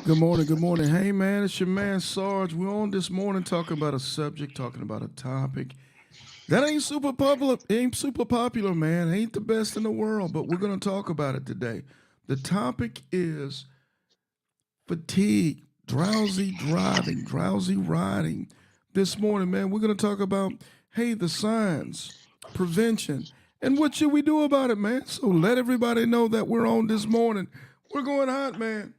Good morning, good morning. Hey man, it's your man Sarge. We're on this morning talking about a subject, talking about a topic that ain't super popular, man. Ain't the best in the world, but we're gonna talk about it today. The topic is fatigue, drowsy driving, drowsy riding. This morning, man, we're gonna talk about the signs, prevention, and what should we do about it, man? So let everybody know that we're on this morning. We're going hot, man.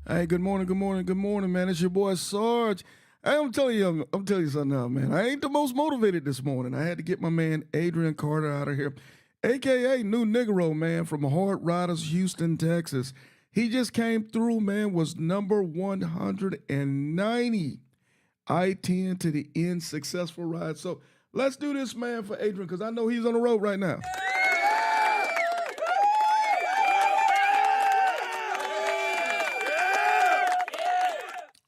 Hey, good morning, good morning, good morning, man. It's your boy Sarge. Hey, I'm telling you something now, man. I ain't the most motivated this morning. I had to get my man Adrian Carter out of here, aka New Negro, man, from Hard Riders, Houston, Texas. He just came through, man, was number 190 I-10 to the end successful ride. So let's do this, man, for Adrian, because I know he's on the road right now.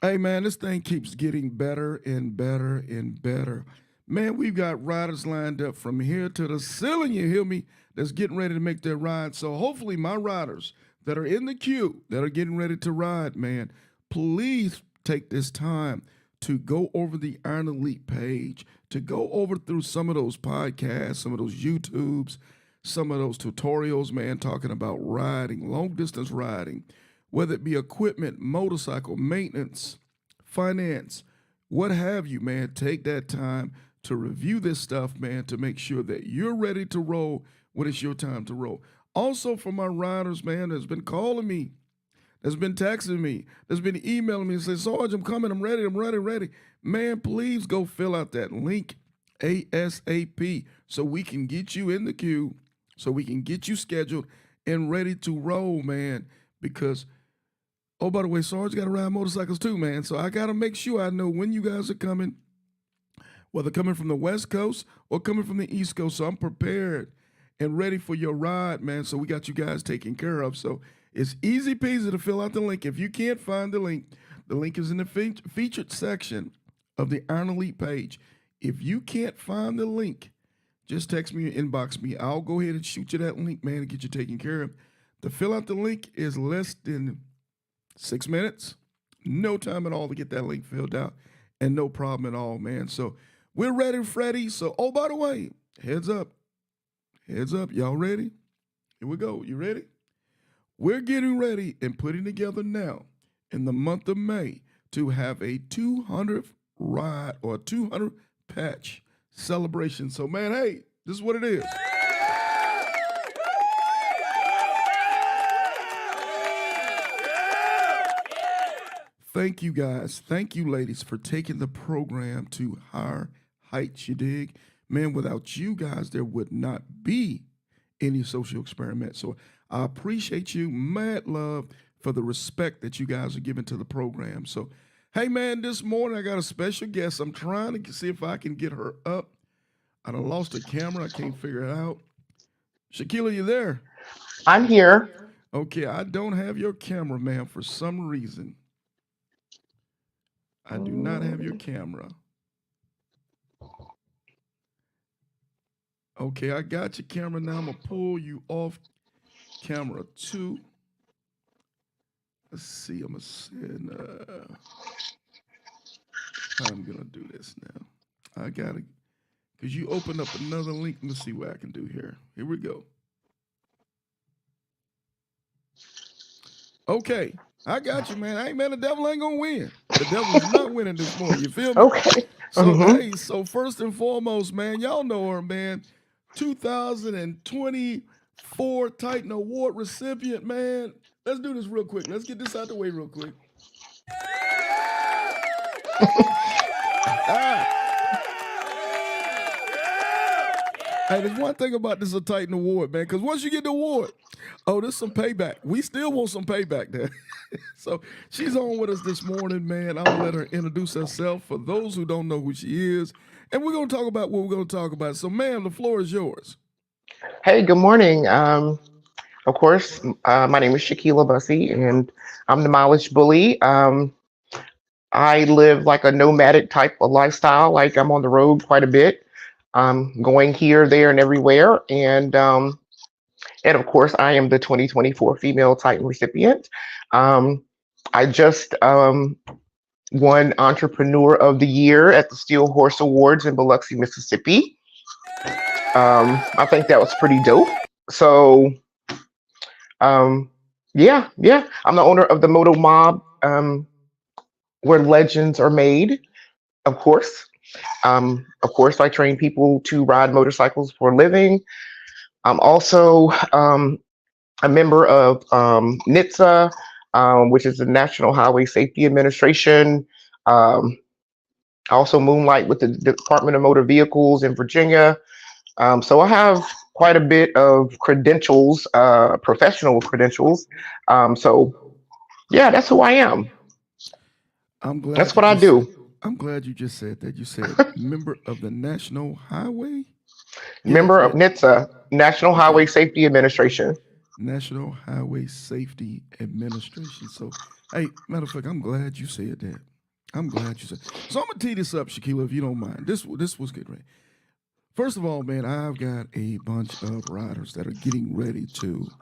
Hey man, this thing keeps getting better and better and better. Man, we've got riders lined up from here to the ceiling, you hear me, that's getting ready to make their ride. So hopefully my riders that are in the queue, that are getting ready to ride, man, please take this time to go over the Iron Elite page, to go over through some of those podcasts, some of those YouTubes, some of those tutorials, man, talking about riding, long distance riding, whether it be equipment, motorcycle, maintenance, finance, what have you, man. Take that time to review this stuff, man, to make sure that you're ready to roll when it's your time to roll. Also, for my riders, man, that's been calling me, that's been texting me, that's been emailing me and say, Sarge, I'm coming, I'm ready. Man, please go fill out that link ASAP so we can get you in the queue, so we can get you scheduled and ready to roll, man, because oh, by the way, Sarge got to ride motorcycles too, man. So I got to make sure I know when you guys are coming, whether coming from the West Coast or coming from the East Coast. So I'm prepared and ready for your ride, man. So we got you guys taken care of. So it's easy peasy to fill out the link. If you can't find the link is in the featured section of the Iron Elite page. If you can't find the link, just text me or inbox me. I'll go ahead and shoot you that link, man, and get you taken care of. To fill out the link is less than 6 minutes, no time at all to get that link filled out, and no problem at all, man. So we're ready, Freddie. So, oh, by the way, heads up, y'all ready? Here we go. You ready? We're getting ready and putting together now in the month of May to have a 200th ride or 200 patch celebration. So, man, hey, this is what it is. Thank you guys. Thank you, ladies, for taking the program to higher heights, you dig? Man, without you guys, there would not be any social experiment. So I appreciate you. Mad love for the respect that you guys are giving to the program. So, hey, man, this morning I got a special guest. I'm trying to see if I can get her up. I done lost the camera. I can't figure it out. Shekelia, you there? I'm here. Okay, I don't have your camera, ma'am, for some reason. I do not have your camera. Okay, I got your camera now. I'm going to pull you off camera 2. Let's see. I'm going to send, how I'm going to do this now. I got to, because you opened up another link. Let's see what I can do here. Here we go. Okay, I got you, man. Hey, man, the devil ain't going to win. The devil is not winning this morning. You feel me? Okay. So, hey, so first and foremost, man, y'all know her, man. 2024 Titan Award recipient, man. Let's do this real quick. Let's get this out the way real quick. Hey, there's one thing about this a Titan award, man, because once you get the award, oh, there's some payback. We still want some payback there. So she's on with us this morning, man. I'm gonna let her introduce herself for those who don't know who she is, and we're gonna talk about what we're gonna talk about. So, ma'am, the floor is yours. Hey, good morning. Of course, my name is Shekelia Bussey, and I'm the mileage bully. I live like a nomadic type of lifestyle. Like I'm on the road quite a bit, going here, there, and everywhere. And of course, I am the 2024 Female Titan recipient. Um, I just won Entrepreneur of the Year at the Steel Horse Awards in Biloxi, Mississippi. I think that was pretty dope. So, um, yeah. I'm the owner of the Moto Mob, where legends are made, of course. I train people to ride motorcycles for a living. I'm also a member of NHTSA, which is the National Highway Safety Administration. Um, I also moonlight with the Department of Motor Vehicles in Virginia. So I have quite a bit of credentials, professional credentials. So yeah, that's who I am. I'm glad That's you what I just. do. I'm glad you just said that. You said member of the National Highway. Yeah, Member of yeah. NHTSA, National Okay. Highway Safety Administration. National Highway Safety Administration. So, hey, matter of fact, I'm glad you said that. I'm glad you said. So I'm gonna tee this up, Shaquilla, if you don't mind. This was good, right? First of all, man, I've got a bunch of riders that are getting ready to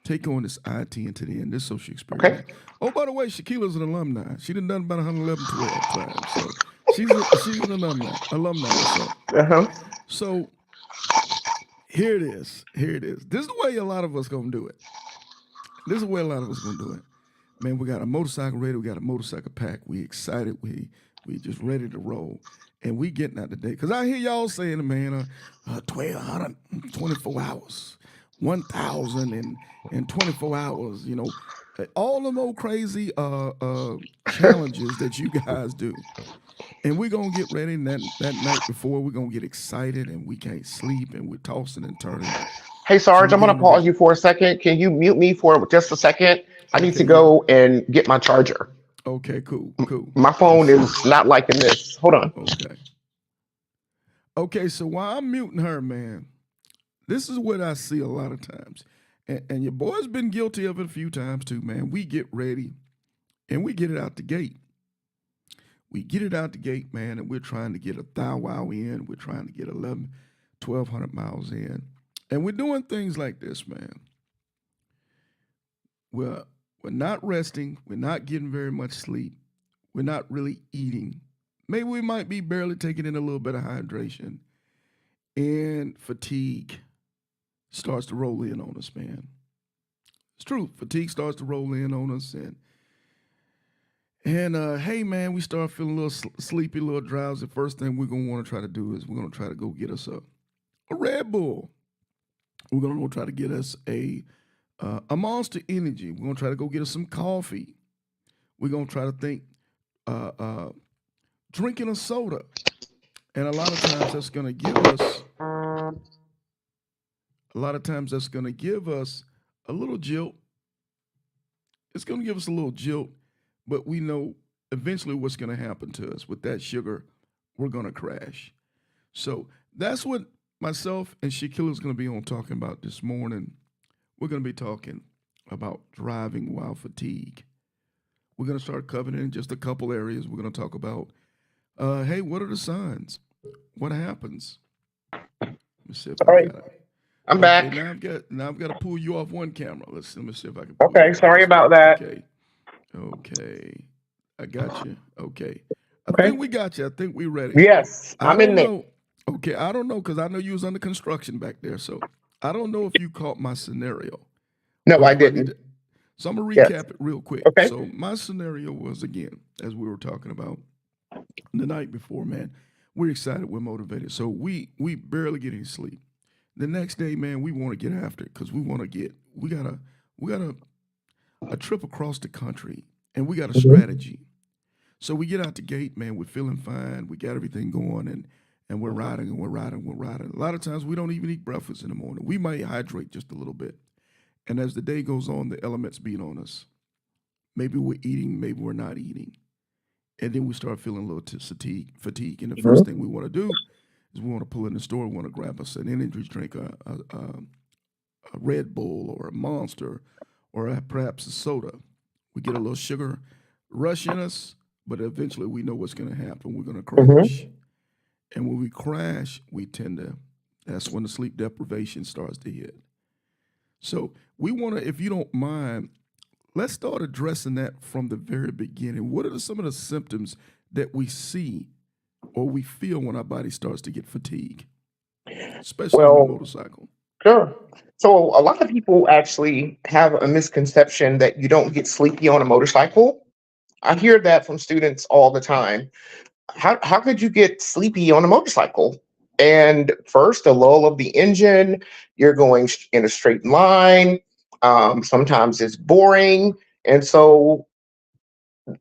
take on this IT into the end, this social Okay. experiment. Oh, by the way, Shaquilla's an alumni. She done about 111, 12 times. So she's an alumni. So Uh-huh. so here it is. Here it is. This is the way a lot of us gonna do it. This is the way a lot of us gonna do it. Man, we got a motorcycle ready. We got a motorcycle pack. We excited. We just ready to roll. And we getting out today. Because I hear y'all saying, man, 1,200, 24 hours, 1,000 and 24 hours, all them old crazy challenges that you guys do. And we're going to get ready. And that night before, we're going to get excited and we can't sleep and we're tossing and turning. Hey, So Sarge, we I'm get gonna on the pause road. you for a second. Can you mute me for just a second? I need to Okay, yeah. go and get my charger. Okay, cool, cool. My phone Let's is not liking this. Hold on. okay. Okay, so while I'm muting her, man, this is what I see a lot of times. And your boy's been guilty of it a few times too, man. We get ready and we get it out the gate. We get it out the gate, man, and we're trying to get a thou wow in. We're trying to get 11, 1,200 miles in. And we're doing things like this, man. We're, we're not resting. We're not getting very much sleep. We're not really eating. Maybe we might be barely taking in a little bit of hydration. And fatigue starts to roll in on us, man. It's true. Fatigue starts to roll in on us, and hey, man, we start feeling a little sleepy, a little drowsy. First thing we're gonna want to try to do is we're gonna try to go get us a Red Bull. We're gonna go try to get us a Monster Energy. We're gonna try to go get us some coffee. We're gonna try to think uh, uh, drinking a soda, and a lot of times that's gonna give us a little jilt. It's going to give us a little jilt, but we know eventually what's going to happen to us with that sugar. We're going to crash. So that's what myself and Shekelia is going to be on talking about this morning. We're going to be talking about driving while fatigue. We're going to start covering in just a couple areas. We're going to talk about, hey, what are the signs? What happens? Let me see if I All right, got it. I'm Okay, back. now I've got to pull you off one camera. Let me see if I can pull you Okay, off sorry this one. about that. Okay. Okay. I got you. Okay. I Okay. think we got you. I think we ready. Yes, I I'm in don't there. know. Okay, I don't know because I know you was under construction back there. So I don't know if you caught my scenario No, or I do I need didn't. to. So I'm gonna Yes. recap it real quick. Okay. So my scenario was again, as we were talking about the night before, man. We're excited, we're motivated. So we barely get any sleep. The next day, man, we want to get after it because we got a trip across the country and we got a Mhm. strategy. So we get out the gate, man. We're feeling fine. We got everything going, and we're riding and we're riding and we're riding. A lot of times we don't even eat breakfast in the morning. We might hydrate just a little bit. And as the day goes on, the elements beat on us. Maybe we're eating, maybe we're not eating, and then we start feeling a little fatigue. And the first thing we want to do is we want to pull in the store. We want to grab us an energy drink, a Red Bull or a Monster, or perhaps a soda. We get a little sugar rush in us, but eventually we know what's going to happen. We're going to Mm-hmm. crash. And when we crash, we tend to, that's when the sleep deprivation starts to hit. So we want to, if you don't mind, let's start addressing that from the very beginning. What are some of the symptoms that we see or we feel when our body starts to get fatigue, especially on the Well, motorcycle? sure. So a lot of people actually have a misconception that you don't get sleepy on a motorcycle. I hear that from students all the time. How could you get sleepy on a motorcycle? And first, the lull of the engine, you're going in a straight line. Sometimes it's boring. And so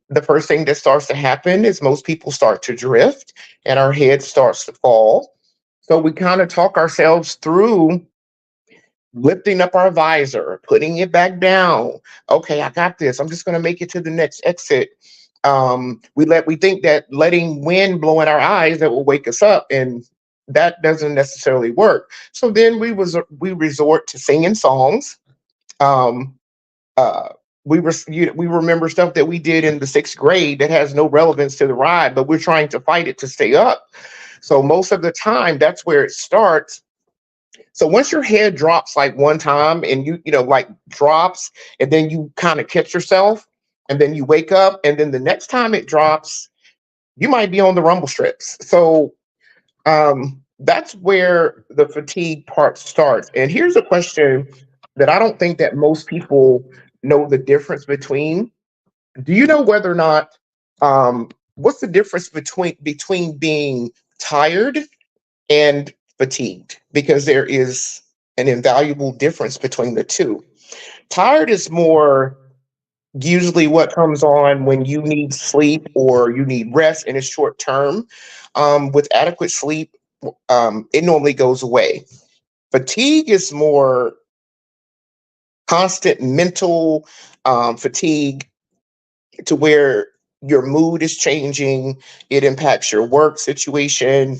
the first thing that starts to happen is most people start to drift and our head starts to fall. So we kind of talk ourselves through lifting up our visor, putting it back down. Okay, I got this. I'm just going to make it to the next exit. We think that letting wind blow in our eyes that will wake us up, and that doesn't necessarily work. So then we resort to singing songs. Um, uh, we remember stuff that we did in the sixth grade that has no relevance to the ride, but we're trying to fight it to stay up. So most of the time, that's where it starts. So once your head drops like one time and like drops, and then you kind of catch yourself, and then you wake up, and then the next time it drops, you might be on the rumble strips. So that's where the fatigue part starts. And here's a question that I don't think that most people know the difference between. Do you know whether or not what's the difference between being tired and fatigued? Because there is an invaluable difference between the two. Tired is more usually what comes on when you need sleep or you need rest and it's short term. With adequate sleep, it normally goes away. Fatigue is more constant mental fatigue to where your mood is changing. It impacts your work situation,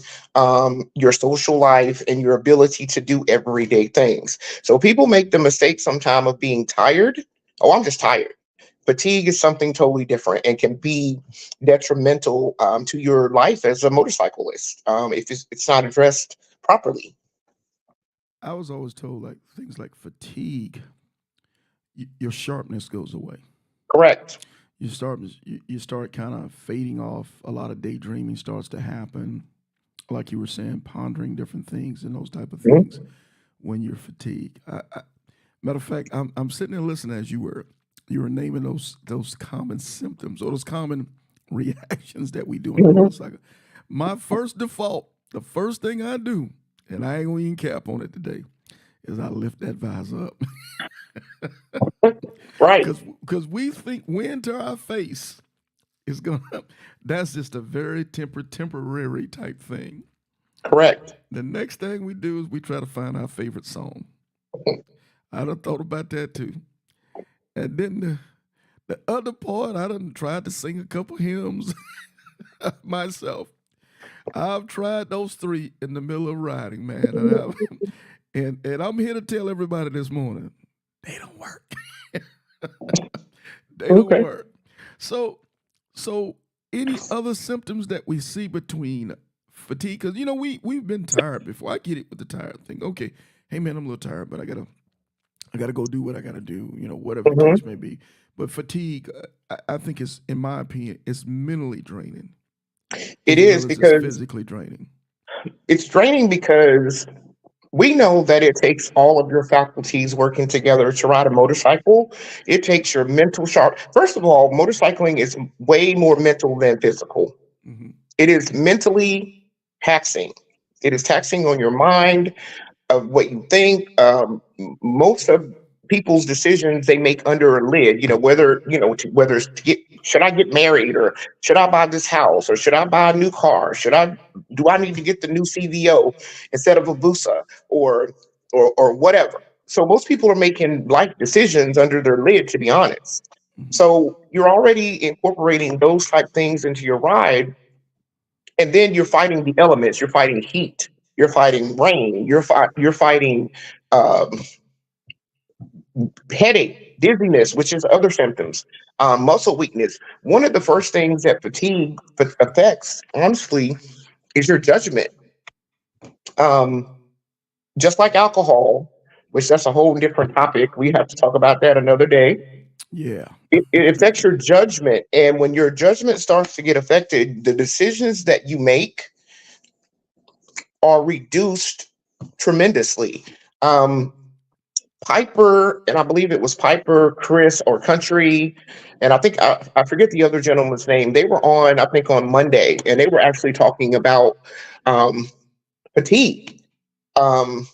your social life, and your ability to do everyday things. So people make the mistake sometime of being tired. Oh, I'm just tired. Fatigue is something totally different and can be detrimental to your life as a motorcyclist if it's not addressed properly. I was always told like things like fatigue, your sharpness goes away. Correct. You start kind of fading off. A lot of daydreaming starts to happen, like you were saying, pondering different things and those type of things Mhm. when you're fatigued. Matter of fact, I'm sitting there listening as you were naming those common symptoms or those common reactions that we do on the Mhm. motorcycle. My first default, the first thing I do, and I ain't gonna even cap on it today, is I lift that visor up. Right. Because we think wind to our face is gonna that's just a very temporary type thing. Correct. The next thing we do is we try to find our favorite song. I done thought about that too. And then the other part, I done tried to sing a couple hymns myself. I've tried those three in the middle of riding, man. And I'm here to tell everybody this morning, they don't work. They don't Okay. work. So, so any other symptoms that we see between fatigue? Because we've been tired before. I get it with the tired thing. Okay, hey man, I'm a little tired, but I gotta go do what I gotta do. Whatever the case Mhm. may be. But fatigue, I think is, in my opinion, it's mentally draining It as is well as it's because physically draining. it's draining because we know that it takes all of your faculties working together to ride a motorcycle. It takes your mental sharp. First of all, motorcycling is way more mental than physical. Hmm. It is mentally taxing. It is taxing on your mind of what you think. Most of people's decisions they make under a lid. Whether it's to get should I get married, or should I buy this house, or should I buy a new car? Do I need to get the new CVO instead of a Busa, or or whatever. So most people are making life decisions under their lid, to be honest. Mhm. So you're already incorporating those type things into your ride, and then you're fighting the elements. You're fighting heat. You're fighting rain. You're fighting um, headache, dizziness, which is other symptoms, muscle weakness. One of the first things that fatigue affects, honestly, is your judgment. Um, just like alcohol, which that's a whole different topic. We have to talk about that another day. Yeah. It affects your judgment. And when your judgment starts to get affected, the decisions that you make are reduced tremendously. Um, Piper, and I believe it was Piper, Chris, or Country, and I forget the other gentleman's name. They were on, I think, on Monday, and they were actually talking about um, fatigue, um,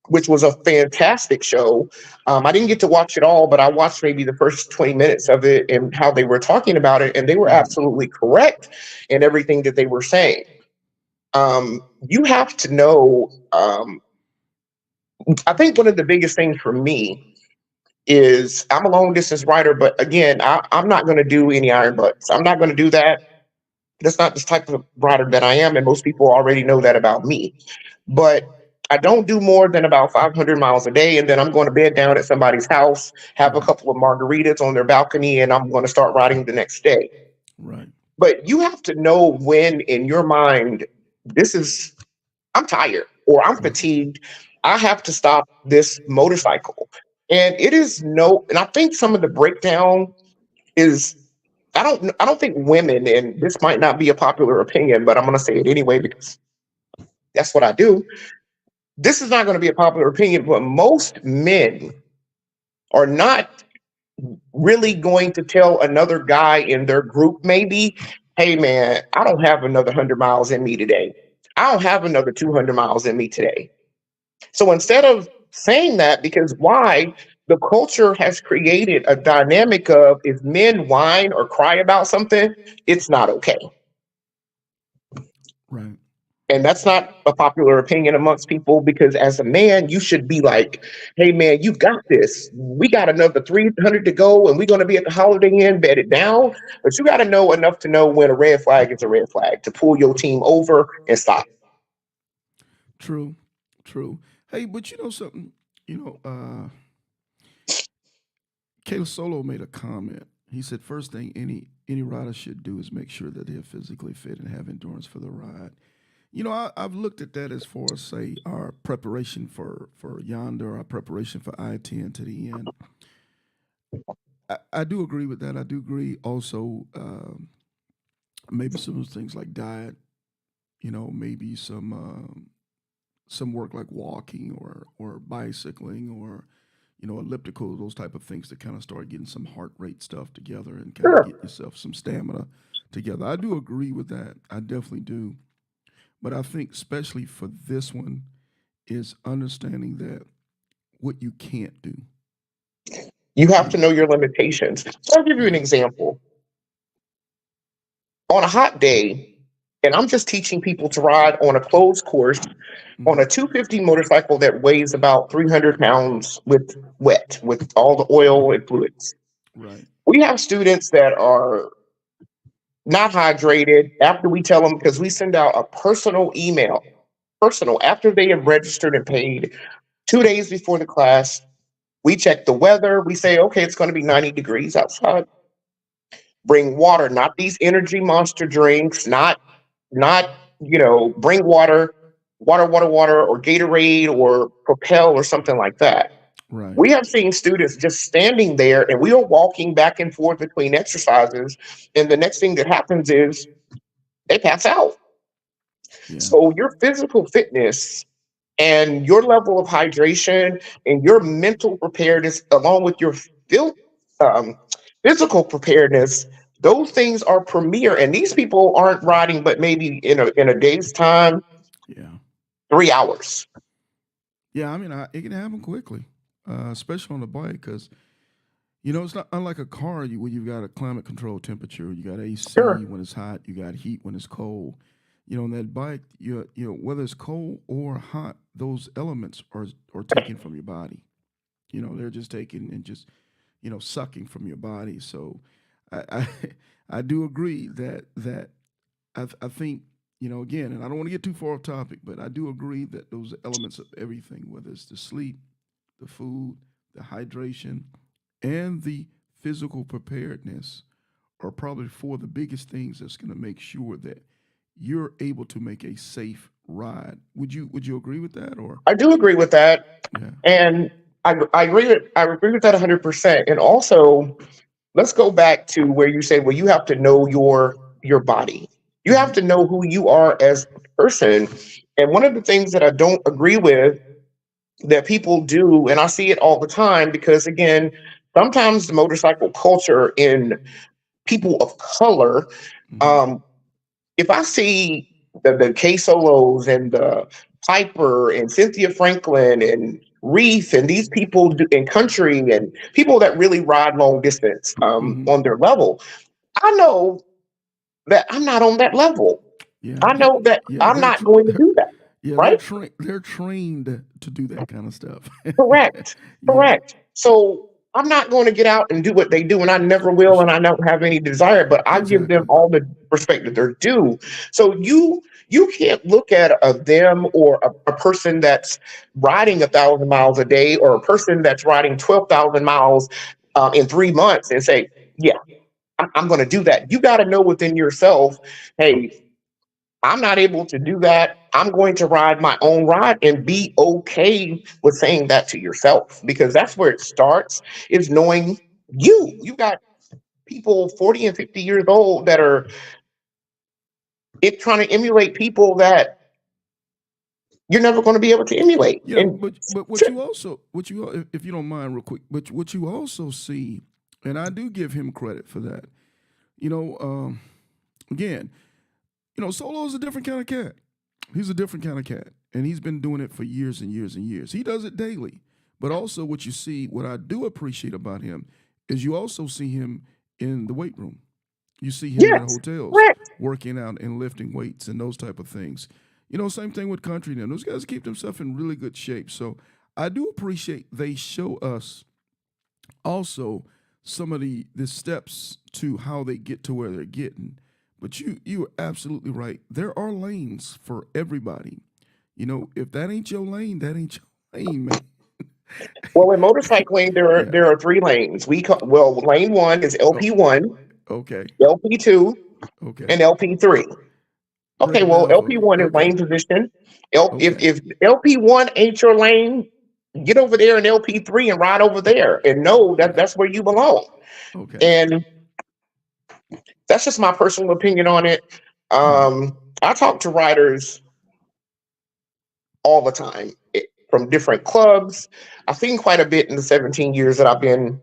which was a fantastic show. I didn't get to watch it all, but I watched maybe the first 20 minutes of it and how they were talking about it, and they were Mhm. absolutely correct in everything that they were saying. You have to know. I think one of the biggest things for me is I'm a long distance rider, but again, I'm not going to do any iron butts. I'm not going to do that. That's not the type of rider that I am, and most people already know that about me. But I don't do more than about 500 miles a day, and then I'm going to bed down at somebody's house, have a Mhm. couple of margaritas on their balcony, and I'm going to start riding the next day. Right. But you have to know when in your mind, this is, I'm tired or I'm Right. fatigued. I have to stop this motorcycle. And it is no, and I think some of the breakdown is, I don't think women, and this might not be a popular opinion, but I'm going to say it anyway because that's what I do. This is not going to be a popular opinion, but most men are not really going to tell another guy in their group, maybe, hey man, I don't have another 100 miles in me today. I don't have another 200 miles in me today. So instead of saying that, because why? The culture has created a dynamic of if men whine or cry about something, it's not okay. Right. And that's not a popular opinion amongst people because as a man, you should be like, hey man, you got this. We got another 300 to go and we're going to be at the Holiday Inn, bed it down. But you got to know enough to know when a red flag is a red flag to pull your team over and stop. True. True. Hey, but you know something? You know, Kayla Solo made a comment. He said, first thing any rider should do is make sure that they're physically fit and have endurance for the ride. You know, I've looked at that as far as say our preparation for yonder, our preparation for I-10 to the end. I do agree with that. I do agree also maybe some of those things like diet. You know, maybe some work like walking or bicycling or elliptical, those type of things to kind of start getting some heart rate stuff together and kind of Sure. get yourself some stamina together. I do agree with that. I definitely do. But I think especially for this one is understanding that what you can't do. You You have to know. know your limitations. So I'll give you an Yeah. example. On a hot day, and I'm just teaching people to ride on a closed course on Hmm. a 250 motorcycle that weighs about 300 pounds with wet, with all the oil and fluids. Right. We have students that are not hydrated after we tell them, because we send out a personal email, personal, after they have registered and paid 2 days before the class. We check the weather. We say, okay, it's going to be 90 degrees outside. Bring water, not these energy monster drinks, not bring water, water, or Gatorade or Propel or something like that. Right. We have seen students just standing there, and we are walking back and forth between exercises, and the next thing that happens is they pass out. Yeah. So your physical fitness and your level of hydration and your mental preparedness, along with your um, physical preparedness, those things are premier. And these people aren't riding, but maybe in a day's time, Yeah. 3 hours. Yeah. I mean, it can happen quickly, especially on the bike because It's not unlike a car where you've got a climate control temperature, you got AC Sure. when it's hot, you got heat when it's cold. On that bike, whether it's cold or hot, those elements are taken from your body. They're just taken and just sucking from your body. So I I do agree that I think again, and I don't want to get too far off topic, but I do agree that those elements of everything, whether it's the sleep, the food, the hydration, and the physical preparedness, are probably four of the biggest things that's going to make sure that you're able to make a safe ride. Would you agree with that or I do agree with that, yeah? and I agree with that 100%. And also, let's go back to where you say, well, you have to know your body. You have Mm-hmm. to know who you are as a person. And one of the things that I don't agree with that people do, and I see it all the time, because again, sometimes the motorcycle culture in people of color, Mm-hmm. um, if I see the K Solos and the Piper and Cynthia Franklin and Reef and these people in country and people that really ride long distance Mm-hmm. on their level, I know that I'm not on that level. Yeah, I know that yeah, I'm not going to do that. yeah, Right? they're trained to do that kind of stuff. Correct. Yeah, Correct. So I'm not going to get out and do what they do, and I never for will, and sure. I don't have any desire. But I give them Exactly. all the respect that they're due. So you can't look at them or a person that's riding 1,000 miles a day, or a person that's riding 12,000 miles in 3 months, and say, "Yeah, I'm going to do that." You got to know within yourself, hey, I'm not able to do that. I'm going to ride my own ride, and be okay with saying that to yourself, because that's where it starts, is knowing you. You got people 40 and 50 years old that are trying to emulate people that you're never going to be able to emulate. And but what you also if you don't mind real quick, but what you also see, and I do give him credit for that. You know, again, Solo's a different kind of cat. He's a different kind of cat, and he's been doing it for years and years and years. He does it daily. But also, what I do appreciate about him is you also see him in the weight room. You see him at yes, hotels correct. working out and lifting weights and those type of things. Same thing with country now. Those guys keep themselves in really good shape. So I do appreciate they show us also some of the steps to how they get to where they're getting. But you are absolutely right. There are lanes for everybody. If that ain't your lane, that ain't your lane, man. Well, in motorcycling, there are Yeah. there are three lanes. Well, lane one is Oh, LP1, okay. LP2, Okay. and LP3. Break Okay, it well, down for me. LP1 is Okay. lane position. If Okay. if LP1 ain't your lane, get over there in LP3 and ride over there, and know that Okay. that's where you belong. Okay. And that's just my personal opinion on it. Mm-hmm. I talk to riders all the time, from different clubs. I've seen quite a bit in the 17 years that I've been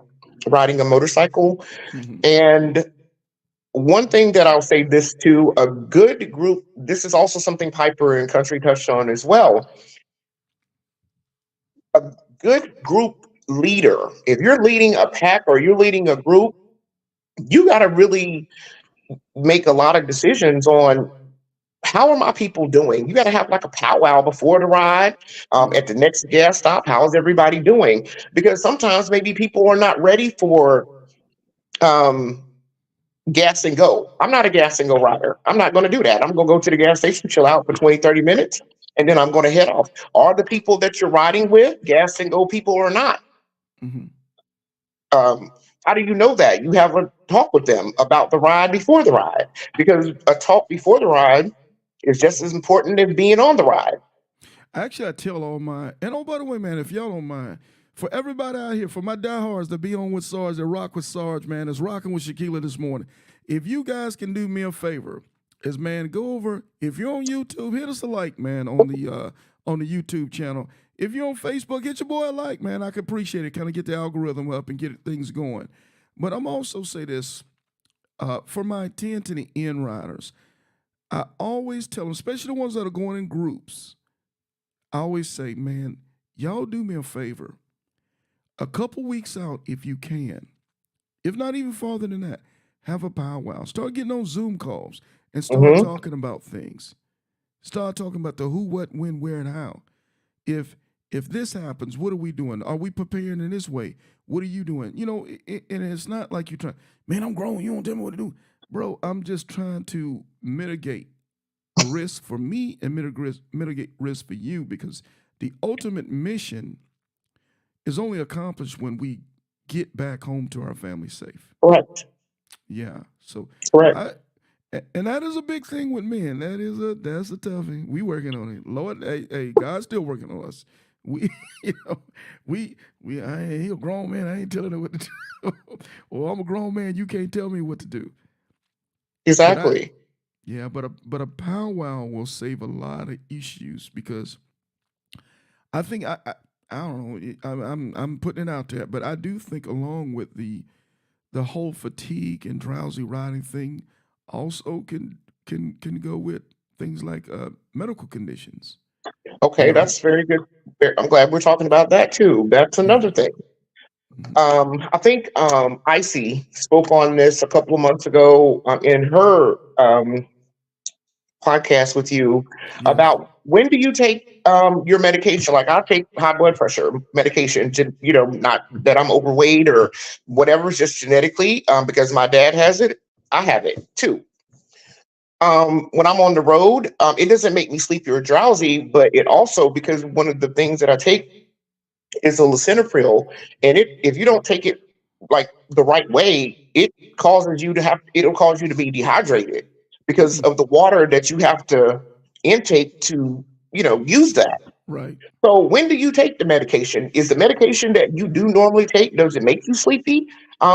riding a motorcycle. Mm-hmm. And one thing that I'll say this to a good group, this is also something Piper and Country touched on as well. A good group leader, if you're leading a pack or you're leading a group, you got to really make a lot of decisions on, how are my people doing? You got to have like a powwow before the ride, Yeah. at the next gas stop. How's everybody doing? Because sometimes maybe people are not ready for um, gas and go. I'm not a gas and go rider. I'm not going to do that. I'm going to go to the gas station, chill out for 20, 30 minutes, and then I'm going to head off. Are the people that you're riding with gas and go people or not? Mm-hmm. Um, how do you know that? You have a talk with them about the ride before the ride, because a talk before the ride is just as important as being on the ride. Actually, I tell all my and oh, by the way, man, if y'all don't mind, for everybody out here, for my diehards that be on with Sarge, that rock with Sarge, man, that's rocking with Shekelia this morning. If you guys can do me a favor, is man, go over. If you're on YouTube, hit us a like, man, on the YouTube channel. If you're on Facebook, hit your boy a like, man. I could appreciate it. Kind of get the algorithm up and get things going. But I'm also say this for my 10 to the end riders. I always tell them, especially the ones that are going in groups. I always say, man, y'all do me a favor. A couple weeks out, if you can. if not even farther than that, have a powwow. Start getting on Zoom calls and start Hmm. talking about things. Start talking about the who, what, when, where, and how. If if this happens, what are we doing? Are we preparing in this way? What are you doing? And it's not like you're trying, man, I'm grown. You don't tell me what to do. Bro, I'm just trying to mitigate risk for me and mitigate risk for you because the ultimate mission is only accomplished when we get back home to our family safe. Correct. Yeah. So Correct. I and that is a big thing with men. That's a toughie. We working on it. Lord, hey, God's still working on us. We you know, he a grown man, I ain't telling him what to do. Well, I'm a grown man, you can't tell me what to do. But I Exactly. yeah, but a powwow will save a lot of issues because I think I don't know. I'm putting it out there, but I do think along with the whole fatigue and drowsy riding thing, also can go with things like medical conditions. You Okay, know, that's very good. I'm glad we're talking about that too. That's yeah, another thing. mhm, I think Icy spoke on this a couple of months ago in her podcast with you yes, about when do you take your medication? Like I take high blood pressure medication to, not that I'm overweight or whatever, it's just genetically because my dad has it. I have it too. When I'm on the road, it doesn't make me sleepy or drowsy, but it also because one of the things that I take is a lisinopril, and if you don't take it like the right way, it'll cause you to be dehydrated because mm, of the water that you have to intake to use that. right. So when do you take the medication? Is the medication that you do normally take, does it make you sleepy?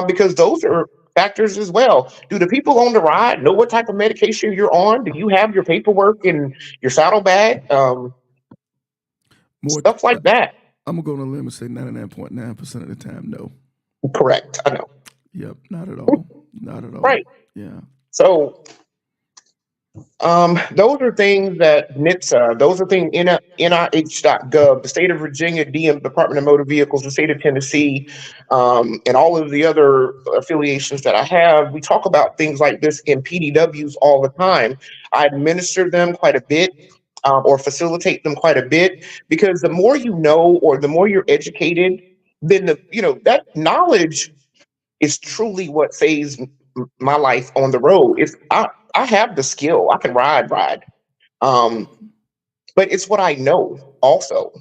Because those are factors as well. Do the people on the ride know what type of medication you're on? Do you have your paperwork in your saddlebag? More, Stuff like that. I'm gonna go on a limb and say 99.9% of the time, no. Correct. I know. Yep, not at all, not at all. Right. Yeah, So those are things that NHTSA, those are things NIH.gov, the state of Virginia, Department of Motor Vehicles, the state of Tennessee, and all of the other affiliations that I have. We talk about things like this in PDWs all the time. I administer them quite a bit. Or facilitate them quite a bit because the more you know or the more you're educated, then that knowledge is truly what saves my life on the road. If I have the skill, I can ride, um, but it's what I know also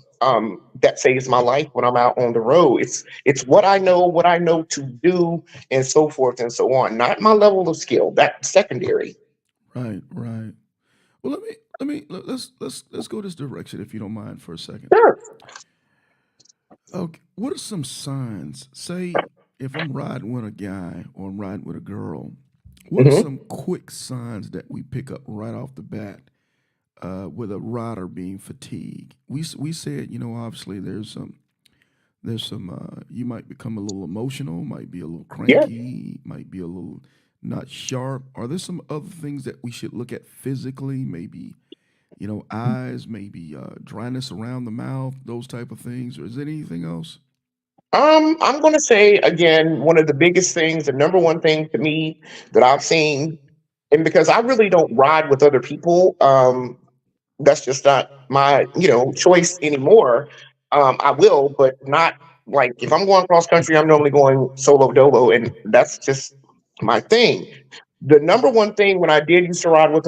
that saves my life when I'm out on the road. It's what I know to do, and so forth and so on. Not my level of skill. That's secondary. right, right. Well, let's go this direction if you don't mind for a second. Sure. Okay, what are some signs? Say if I'm riding with a guy or I'm riding with a girl, what are Hmm. some quick signs that we pick up right off the bat with a rider being fatigued? We said, obviously there's some you might become a little emotional, might be a little Yeah. cranky, might be a little not sharp. Are there some other things that we should look at physically? Maybe eyes, maybe dryness around the mouth, those type of things, or is there anything else? I'm going to say again, one of the biggest things, the number one thing to me that I've seen, and because I really don't ride with other people, that's just not my choice anymore. I will, but not like if I'm going cross country, I'm normally going solo dolo, and that's just my thing. The number one thing when I did used to ride with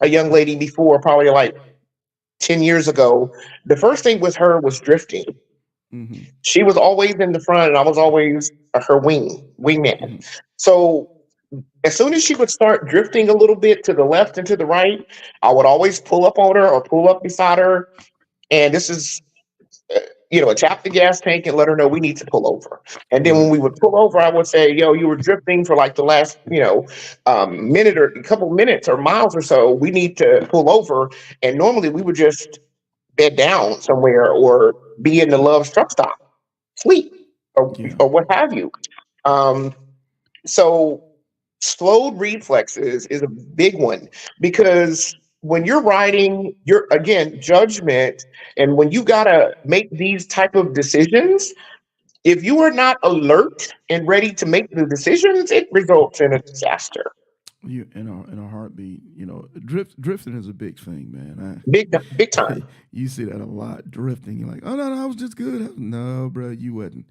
a young lady before, probably like 10 years ago, the first thing with her was drifting. Mm-hmm. She was always in the front, and I was always her wingman. Mm-hmm. So as soon as she would start drifting a little bit to the left and to the right, I would always pull up on her or pull up beside her. And this is, tap the gas tank and let her know we need to pull over. And then when Right. we would pull over, I would say, yo, you were drifting for like the last, minute or a couple minutes or miles or so. We need to pull over. And normally we would just bed down somewhere or be in the Love's truck stop, sleep Yeah. or what have you. Um, so slowed reflexes is a big one because when you're writing, you're again judgment, and when you gotta make these type of decisions, If you are not alert and ready to make the decisions, it results in a disaster. You in a heartbeat. Drifting is a big thing, man. Big time. You see that a lot. Drifting. You're like, oh no, I was just good. No, bro, you wasn't.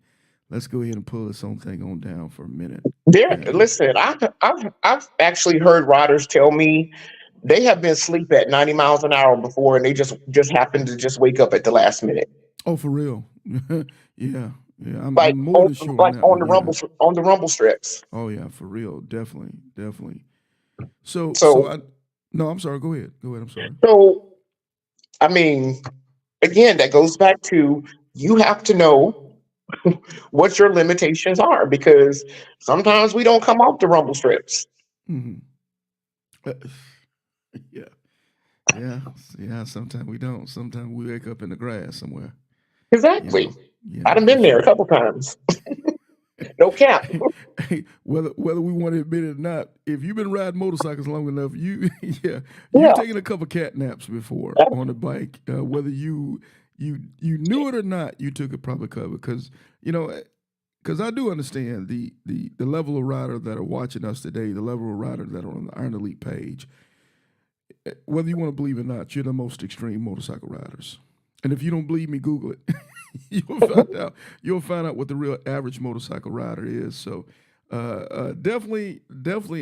Let's go ahead and pull this whole thing on down for a minute. There, And listen, I've actually heard riders tell me they have been asleep at 90 miles an hour before, and they just happen to just wake up at the last minute, oh, for real. Yeah, yeah. I'm like more than sure on like that one. Yeah. on the rumble strips. Oh yeah, for real. Definitely, definitely. So So I. No, I'm sorry. Go ahead. Go ahead. I'm sorry. so I mean, again, that goes back to you have to know what your limitations are because sometimes we don't come off the rumble strips. Hmm. Yeah, yeah, yeah. Sometimes we don't. Sometimes we wake up in the grass somewhere. You Exactly. know. Yeah, I've for been there a sure. couple times. No cap. Hey, whether we want to admit it or not, if you've been riding motorcycles long enough, you yeah, you've Yeah. taken a couple cat naps before on the bike. Whether you knew it or not, you took a proper cover because you know because I do understand the level of rider that are watching us today, the level of rider that are on the Iron Elite page. Whether you want to believe it or not, you're the most extreme motorcycle riders. And if you don't believe me, Google it. you'll find out. You'll find out what the real average motorcycle rider is. So, definitely,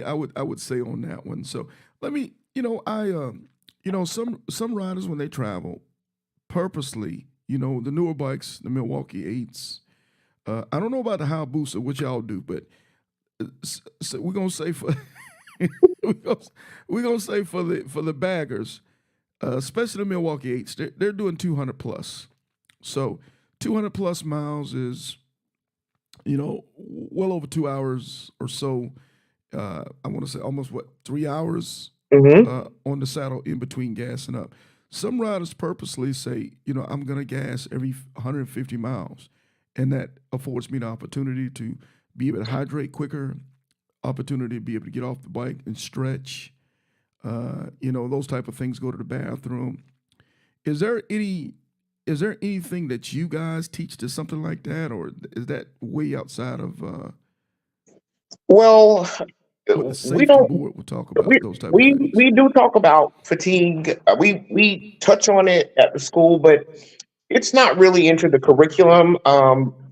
I would say on that one. So let me, some riders when they travel purposely, the newer bikes, the Milwaukee Eights. I don't know about the Hayabusa, what y'all do, but so we're gonna say for we're gonna, we're gonna say for the baggers, especially the Milwaukee Eights, they're doing 200 plus. So 200 plus miles is well over 2 hours or so. I want to say almost 3 hours Hmm. on the saddle in between gas and up. Some riders purposely say, I'm gonna gas every 150 miles, and that affords me the opportunity to be able to hydrate quicker, opportunity to be able to get off the bike and stretch. Those type of things. Go to the bathroom. Is there any is there anything that you guys teach to something like that, or is that way outside of Well, what the we safety don't. board will talk We about? Those type of we things. we do talk about fatigue. We touch on it at the school, but it's not really into the curriculum.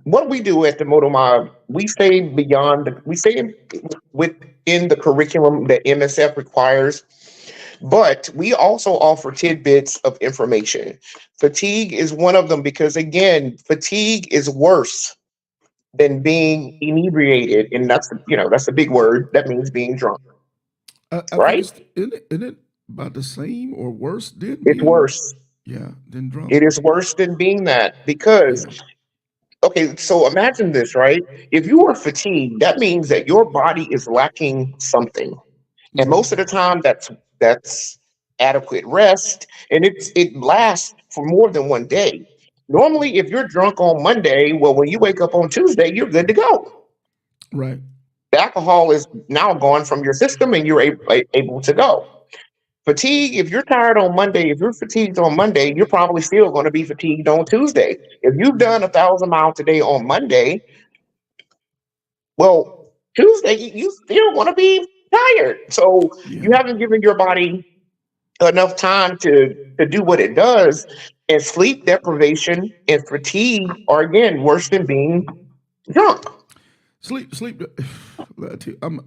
What we do at the Moto Mob, we stay beyond. We stay within the curriculum that MSF requires, but we also offer tidbits of information. Fatigue is one of them because again, fatigue is worse than being inebriated, and that's a big word. That means being drunk, I think right? it's isn't it about the same or worse than It's being worse. than drunk. It is worse than being that because, Yeah. okay, so imagine this, right? If you are fatigued, that means that your body is lacking something. And most of the Hmm. time that's adequate rest and it lasts for more than one day. Normally, if you're drunk on Monday, well, when you wake up on Tuesday, you're good to go. Right. The alcohol is now gone from your system and you're able to go. Fatigue, if you're tired on Monday, if you're fatigued on Monday, you're probably still going to be fatigued on Tuesday. If you've done 1,000 miles a day on Monday, well, Tuesday, you still want to be tired. So you Yeah. haven't given your body enough time to do what it does. And sleep deprivation and fatigue are, again, worse than being drunk. Sleep. I'm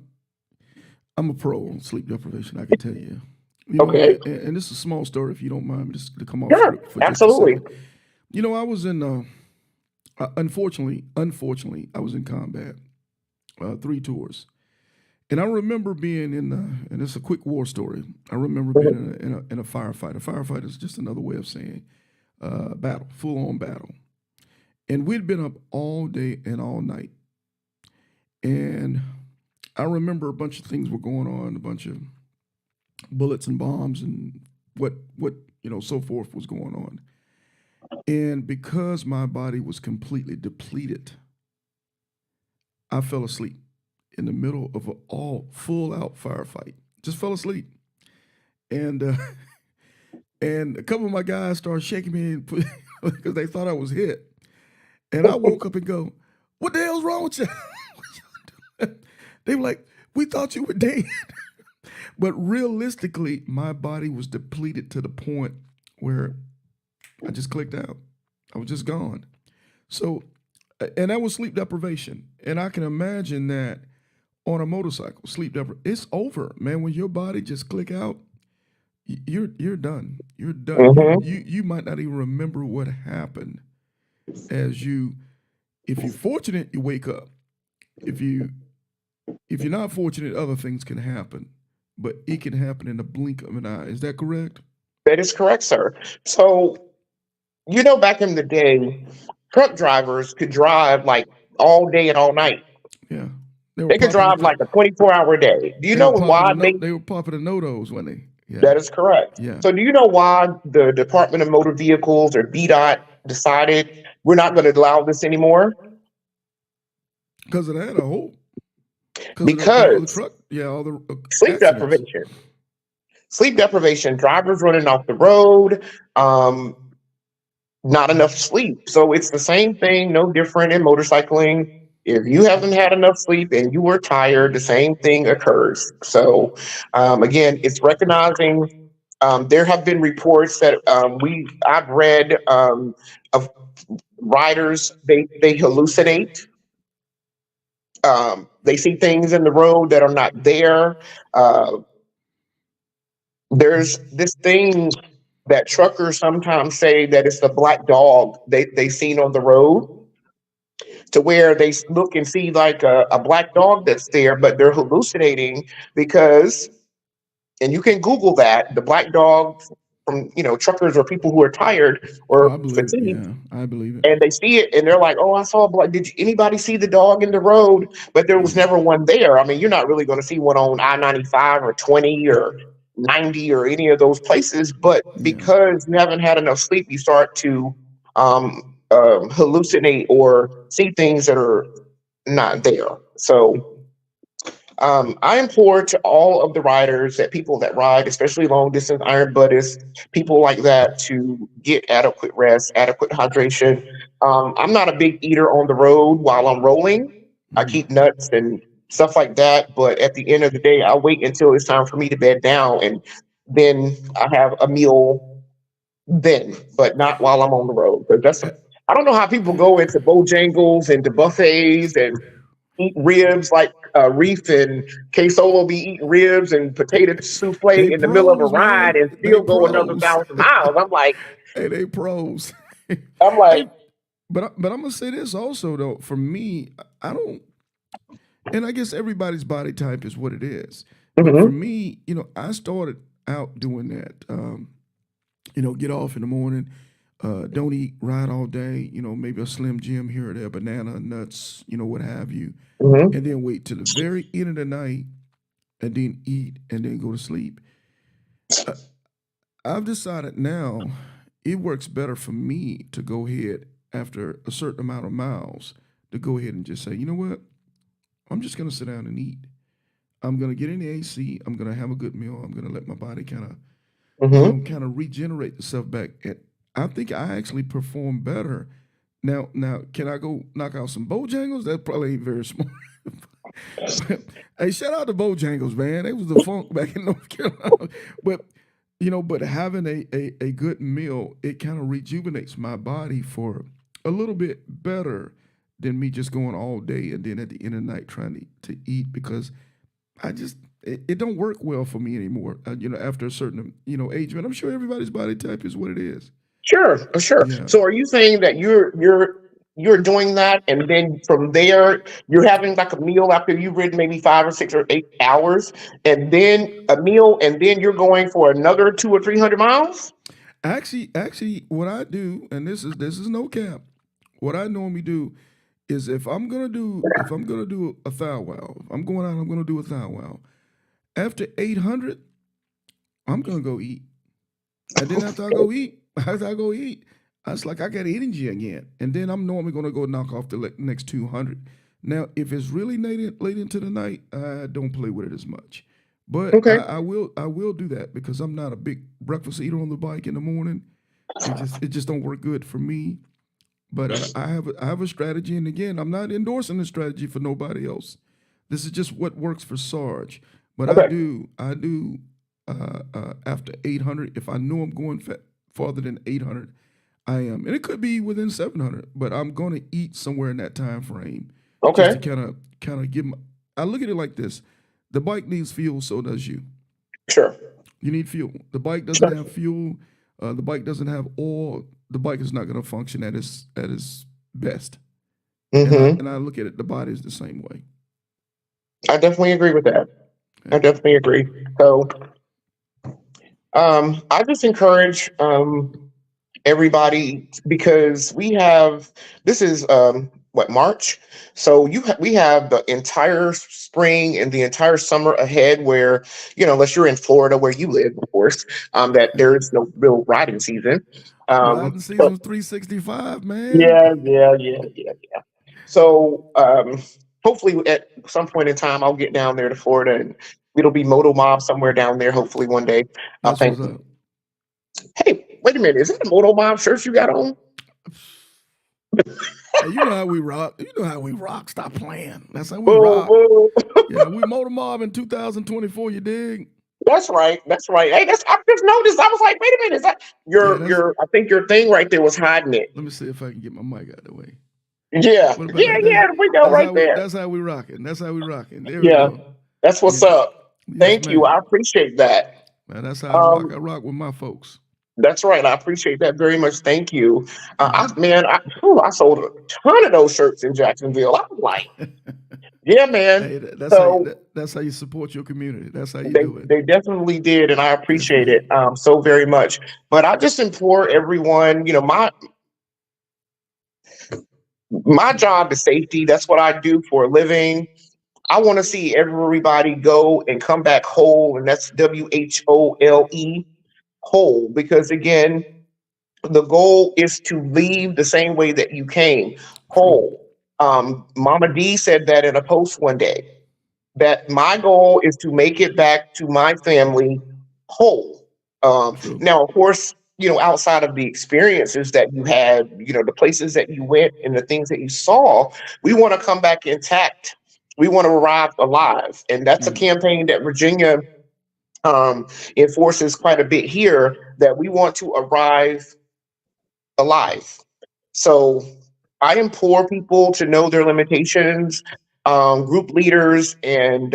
a pro on sleep deprivation. I can tell you. Okay. And this is a small story if you don't mind me just to come off Sure. script for just a Absolutely. second. I was in unfortunately, I was in combat, 3 tours. And I remember being and it's a quick war story. I remember being Mhm. in a firefight. A firefight is just another way of saying battle, full on battle. And we'd been up all day and all night. And I remember a bunch of things were going on, a bunch of bullets and bombs and what so forth was going on. And because my body was completely depleted, I fell asleep in the middle of an all full out firefight. Just fell asleep, and and a couple of my guys started shaking me because they thought I was hit. And I woke up and go, What the hell's wrong with you? They were like, we thought you were dead. But realistically, my body was depleted to the point where I just clicked out. I was just gone. So, and that was sleep deprivation. And I can imagine that on a motorcycle, sleep deprivation, it's over, man. When your body just click out, you're done. You're done. Hmm. You might not even remember what happened as you. If you're fortunate, you wake up. If you if you're not fortunate, other things can happen, but it can happen in the blink of an eye. Is that correct? That is correct, sir. So, back in the day, truck drivers could drive like all day and all night. Yeah, they were They could popping drive the like a 24-hour day. Do you they were know popping why the they? they were popping the notos when they That is correct. yeah So, do you know why the Department of Motor Vehicles or BDOT decided we're not going to allow this anymore? because it had a whole because of all the Because truck all the sleep accidents. deprivation. Sleep deprivation, drivers running off the road, um, not enough sleep. So it's the same thing, no different in motorcycling. If you haven't had enough sleep and you are tired, the same thing occurs. So again, it's recognizing. There have been reports that I've read of riders. They hallucinate. They see things in the road that are not there. Uh, there's this thing that truckers sometimes say that it's the black dog they seen on the road, to where they look and see like a black dog that's there, but they're hallucinating because, and you can Google that, the black dog from, truckers or people who are tired Oh, or I believe it. fatigued, Yeah, I believe it. and they see it and they're like, "Oh, I saw a black. Did anybody see the dog in the road?" But there was Yeah, never one there. I mean, you're not really going to see one on I-95 or 20 or 90 or any of those places. But yeah. because you haven't had enough sleep, you start to hallucinate or see things that are not there. So I implore to all of the riders, that people that ride, especially long distance iron buddies, people like that, to get adequate rest, adequate hydration. I'm not a big eater on the road while I'm rolling. I Mhm. keep nuts and stuff like that. But at the end of the day, I wait until it's time for me to bed down, and then I have a meal then, but not while I'm on the road. Because Uh, I don't know how people go into Bojangles and to buffets and eat ribs like Reef and K Solo be eating ribs and potato souffle They in the middle of a pros, ride man. and They still go another pros. 1,000 miles. Hey, they pros. I'm Hey, like, but I'm gonna say this also though. For me, I don't, and I guess everybody's body type is what it is. But for mhm, me, I started out doing that. Get off in the morning. Don't eat right all day. Maybe a Slim Jim here or there, banana, nuts, what have you, mhm, and then wait till the very end of the night and then eat and then go to sleep. Uh, I've decided now it works better for me to go ahead after a certain amount of miles to go ahead and just say, you know what? I'm just gonna sit down and eat. I'm gonna get in the AC. I'm gonna have a good meal. I'm gonna let my body mhm. kind of regenerate itself back. And I think I actually perform better. Now, can I go knock out some Bojangles? That probably ain't very smart. But, hey, shout out to Bojangles, man. They was the funk back in North Carolina. But having a good meal, it kind of rejuvenates my body for a little bit better than me just going all day and then at the end of the night trying to eat, because I just it don't work well for me anymore. After a certain age, but I'm sure everybody's body type is what it is. Sure, sure. Yeah. So are you saying that you're doing that, and then from there you're having like a meal after you've ridden maybe 5 or 6 or 8 hours, and then a meal, and then you're going for another 200 or 300 miles? Actually, what I do, and this is no cap. What I normally do is if I'm gonna do a thou wow, if I'm going out, I'm gonna do a thou wow. After 800, I'm gonna go eat, and then after I go eat, after I go eat, it's like I got energy again, and then I'm normally gonna go knock off the next 200. Now, if it's really late into the night, I don't play with it as much, but Okay. I will do that because I'm not a big breakfast eater on the bike in the morning. It just don't work good for me. But I have a strategy, and again, I'm not endorsing the strategy for nobody else. This is just what works for Sarge. But Okay. I do after 800. If I know I'm going farther than 800, I am, and it could be within 700. But I'm going to eat somewhere in that time frame, just to Okay. kind of give. I look at it like this: the bike needs fuel, so does you. Sure. You need fuel. The bike doesn't Sure. have fuel. The bike doesn't have oil. The bike is not going to function at its best. Mm-hmm. And I look at it. The body is the same way. I definitely agree with that. I Yeah. definitely agree. So, I just encourage everybody because we have this is what March, so we have the entire spring and the entire summer ahead. Where unless you're in Florida where you live, of course, that there is no real riding season. Riding But season's 365, man. yeah, yeah, yeah, yeah. So hopefully at some point in time I'll get down there to Florida and it'll be Moto Mob somewhere down there. Hopefully one day. That's Thank what's you. up. Hey, wait a minute, is that the Moto Mob shirt you got on? Hey, you know how we rock. You know how we rock. Stop playing. That's how we Boo, rock. boo. Yeah, we Motor Mob in 2024. You dig? That's right. That's right. Hey, I just noticed. I was like, wait a minute, is that Yeah, that's. your? I think your thing right there was hiding it. Let me see if I can get my mic out of the way. Yeah, What about yeah, that? yeah. We go right there. That's how we rocking. That's how we rocking. There we Yeah, go. that's Yeah. what's up. Yes, Thank you. ma'am. I appreciate that. Man, that's how I rock. Um, I rock with my folks. that's right. I appreciate that very much. Thank you. Mm-hmm. I sold a ton of those shirts in Jacksonville. I was like, yeah, man. Hey, So that's how you support your community. That's how you they do it. they definitely did, and I Yes, appreciate it ma'am. so very much. But I just implore everyone. My job is safety. That's what I do for a living. I want to see everybody go and come back whole, and that's WHOLE, whole. Because again, the goal is to leave the same way that you came, True. whole. Mama D said that in a post one day, that my goal is to make it back to my family whole. True. Now, of course, outside of the experiences that you had, the places that you went and the things that you saw, we want to come back intact. We want to arrive alive. And that's a Mm. campaign that Virginia um, enforces quite a bit here, that we want to arrive alive. So I implore people to know their limitations, group leaders and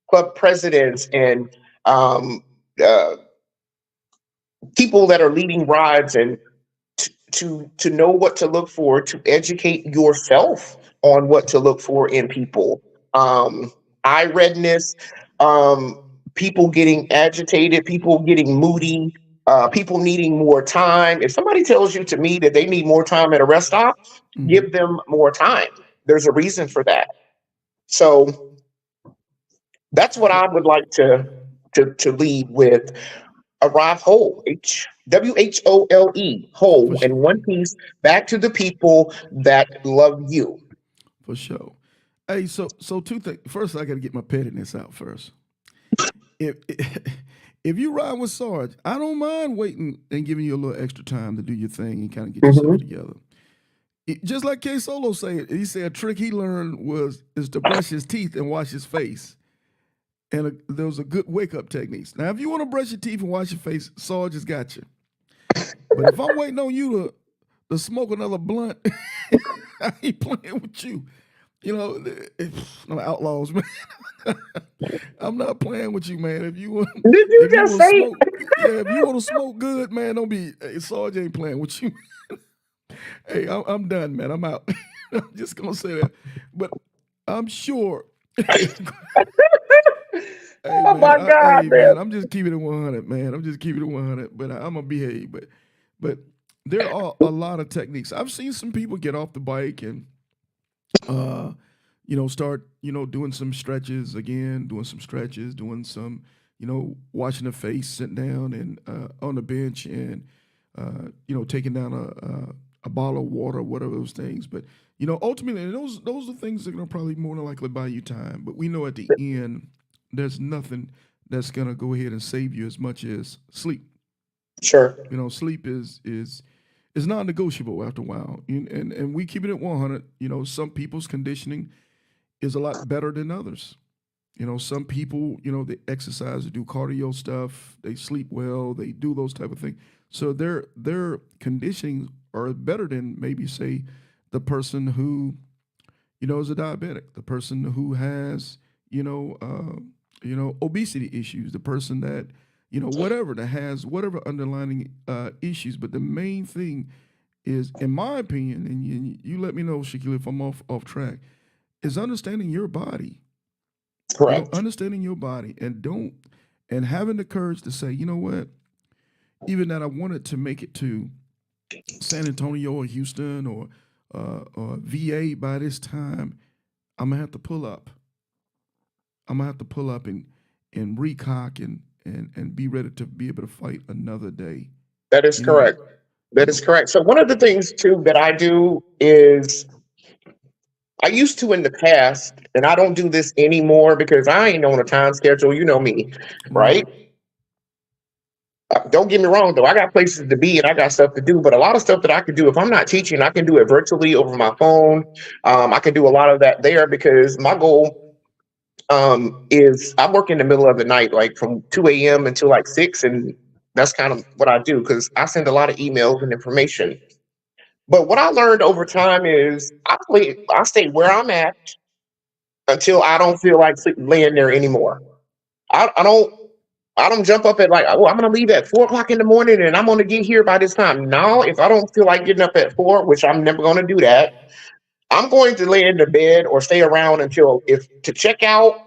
club presidents and um, uh, people that are leading rides, and to know what to look for, to educate yourself on what to look for in people. Eye redness, um, people getting agitated, people getting moody, people needing more time. If somebody tells you to me that they need more time at a rest stop, Mm-hmm. give them more time. There's a reason for that. So that's what I would like to lead with. Arrive whole, WHOLE, For whole, sure. in one piece, back to the people that love you. For sure. Hey, so two things. First, I got to get my pettiness out first. If if you ride with Sarge, I don't mind waiting and giving you a little extra time to do your thing and kind of get yourself Hmm. together. Just like K Solo said, he said a trick he learned is to brush his teeth and wash his face. And there was a good wake up techniques. Now, if you want to brush your teeth and wash your face, Sarge has got you. But if I'm waiting on you to smoke another blunt, I ain't playing with you. You know, no outlaws, man. I'm not playing with you, man. Did you If you just want to say? smoke, yeah, if you want to smoke good, man, don't be. Hey, Sarge ain't playing with you. Hey, I'm done, man. I'm out. I'm just gonna say that, but I'm sure. Hey Oh man, my God, hey man. man, I'm just keeping it 100, man. I'm just keeping it 100, but I'm gonna behave. But there are a lot of techniques. I've seen some people get off the bike and uh, start doing some stretches again, doing some stretches, doing some washing the face, sitting down and on the bench and taking down a bottle of water, whatever those things. But ultimately, those are things that are gonna probably more than likely buy you time. But we know at the end there's nothing that's gonna go ahead and save you as much as sleep. Sure. Sleep is It's non-negotiable after a while. And we keep it at 100. Some people's conditioning is a lot better than others. Some people, they exercise, they do cardio stuff, they sleep well, they do those type of things. So their conditioning are better than maybe say the person who, is a diabetic, the person who has, obesity issues, the person that, whatever that has whatever underlying issues. But the main thing is, in my opinion, and you let me know, Shekelia, if I'm off track, is understanding your body. Correct. Understanding your body, and having the courage to say, you know what, even that I wanted to make it to San Antonio or Houston or VA by this time, I'm gonna have to pull up. I'm gonna have to pull up and recock and be ready to be able to fight another day. That is You know, correct. you That is know, correct. So one of the things too that I do is I used to in the past, and I don't do this anymore because I ain't on a time schedule. You know me, right. right? Don't get me wrong though. I got places to be and I got stuff to do, but a lot of stuff that I could do if I'm not teaching, I can do it virtually over my phone. I can do a lot of that there because my goal is I work in the middle of the night, like from 2 a.m. until like 6, and that's kind of what I do because I send a lot of emails and information. But what I learned over time is I stay where I'm at until I don't feel like laying there anymore. I don't jump up at like, oh, I'm gonna leave at 4 o'clock in the morning and I'm gonna get here by this time. No, if I don't feel like getting up at 4, which I'm never gonna do that, I'm going to lay in the bed or stay around until if to check out.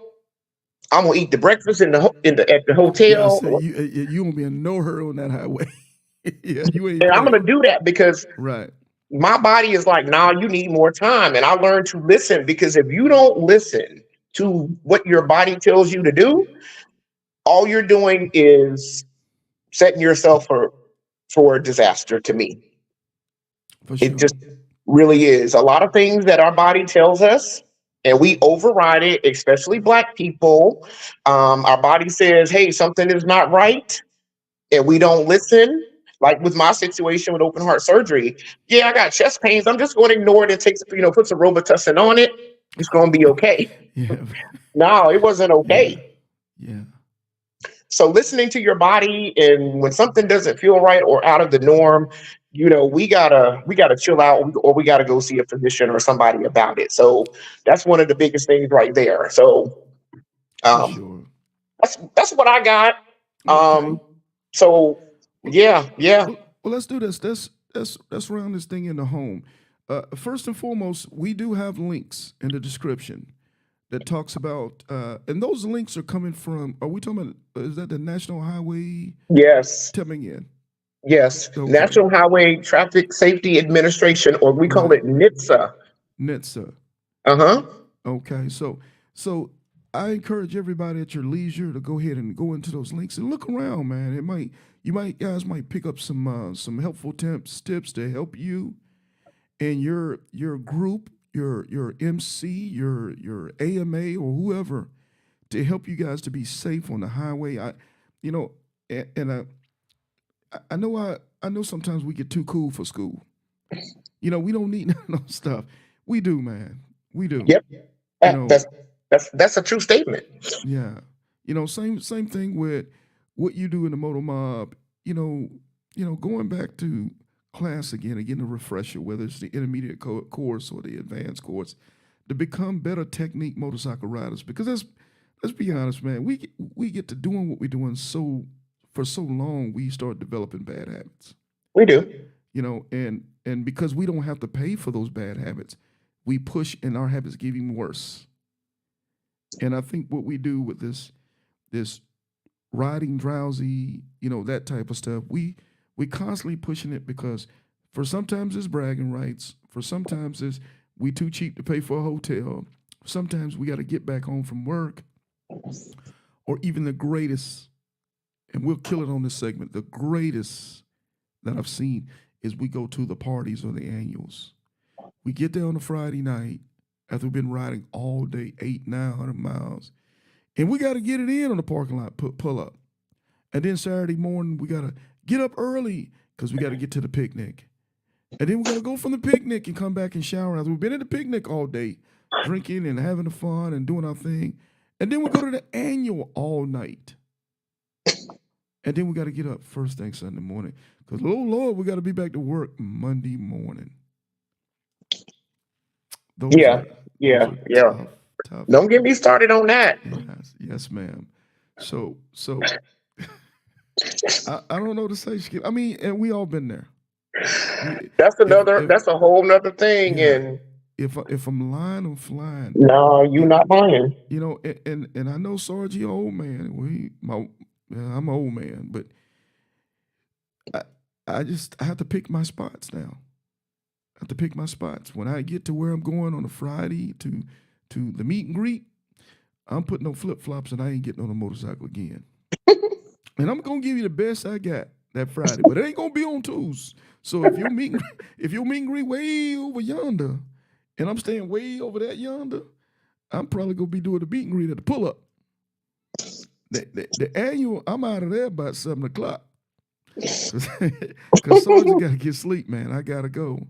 I'm gonna eat the breakfast at the Yeah, I hotel, say you won't be in no hurry on that highway. Yeah, you ain't and I'm gonna playing. do that because Right. my body is like, nah, you need more time. And I learned to listen because if you don't listen to what your body tells you to do, all you're doing is setting yourself for a disaster to me. For It sure. just really is. A lot of things that our body tells us and we override it, especially black people. Our body says, hey, something is not right, and we don't listen. Like with my situation with open heart surgery, yeah, I got chest pains. I'm just going to ignore it and take, put some Robitussin on it. It's going to be okay. Yeah. No, it wasn't Yeah. okay. Yeah. So listening to your body, and when something doesn't feel right or out of the norm, we gotta chill out, or we gotta go see a physician or somebody about it. So that's one of the biggest things right there. So For um, sure. that's what I got. Okay. Um, so Well, yeah, yeah. well, let's do this. Let's round this thing into home. First and foremost, we do have links in the description that talks about, and those links are coming from. Are we talking about? Is that the National Highway Yes, coming in? yes. Okay. National Highway Traffic Safety Administration, or we call Right. it NHTSA. NHTSA. Uh-huh. Okay. So I encourage everybody at your leisure to go ahead and go into those links and look around, man. Guys might pick up some helpful tips to help you and your group, your MC, your AMA or whoever, to help you guys to be safe on the highway. You know, and I know sometimes we get too cool for school. We don't need none of those stuff. We do, man. We do. Yep. You That- know, That's that's a true statement. yeah. Same thing with what you do in the motor mob. Going back to class again and getting a refresher, whether it's the intermediate course or the advanced course, to become better technique motorcycle riders. Because let's be honest, man, we get to doing what we're doing for so long, we start developing bad habits. We do. And because we don't have to pay for those bad habits, we push and our habits get even worse. And I think what we do with this riding drowsy, that type of stuff, we constantly pushing it because for sometimes it's bragging rights, for sometimes it's we too cheap to pay for a hotel, sometimes we got to get back home from work, or even the greatest, and we'll kill it on this segment, the greatest that I've seen is we go to the parties or the annuals. We get there on a Friday night after we've been riding all day, 900 miles, and we got to get it in on the parking lot, pull up. And then Saturday morning, we got to get up early because we got to get to the picnic. And then we gotta go from the picnic and come back and shower. After we've been at the picnic all day, drinking and having the fun and doing our thing. And then we go to the annual all night. And then we gotta get up first thing Sunday morning. Because oh Lord, we gotta be back to work Monday morning. Those Yeah, are those yeah, are yeah. tough. Don't get me started on that. Yes, ma'am. So I don't know what to say. I mean, and we all been there. We if That's a whole nother thing. yeah, And if I'm lying, I'm flying. no, you It, not lying. and I know Sarge, he an old man. I'm an old man, but I I have to pick my spots now. I have to pick my spots. When I get to where I'm going on a Friday to the meet and greet, I'm putting on flip flops and I ain't getting on a motorcycle again. And I'm gonna give you the best I got that Friday, but it ain't gonna be on Tuesdays. So if your meet and greet way over yonder, and I'm staying way over that yonder, I'm probably gonna be doing the meet and greet at the pull up. The annual, I'm out of there by 7 o'clock. Cause Sergeant gotta get sleep, man. I gotta go.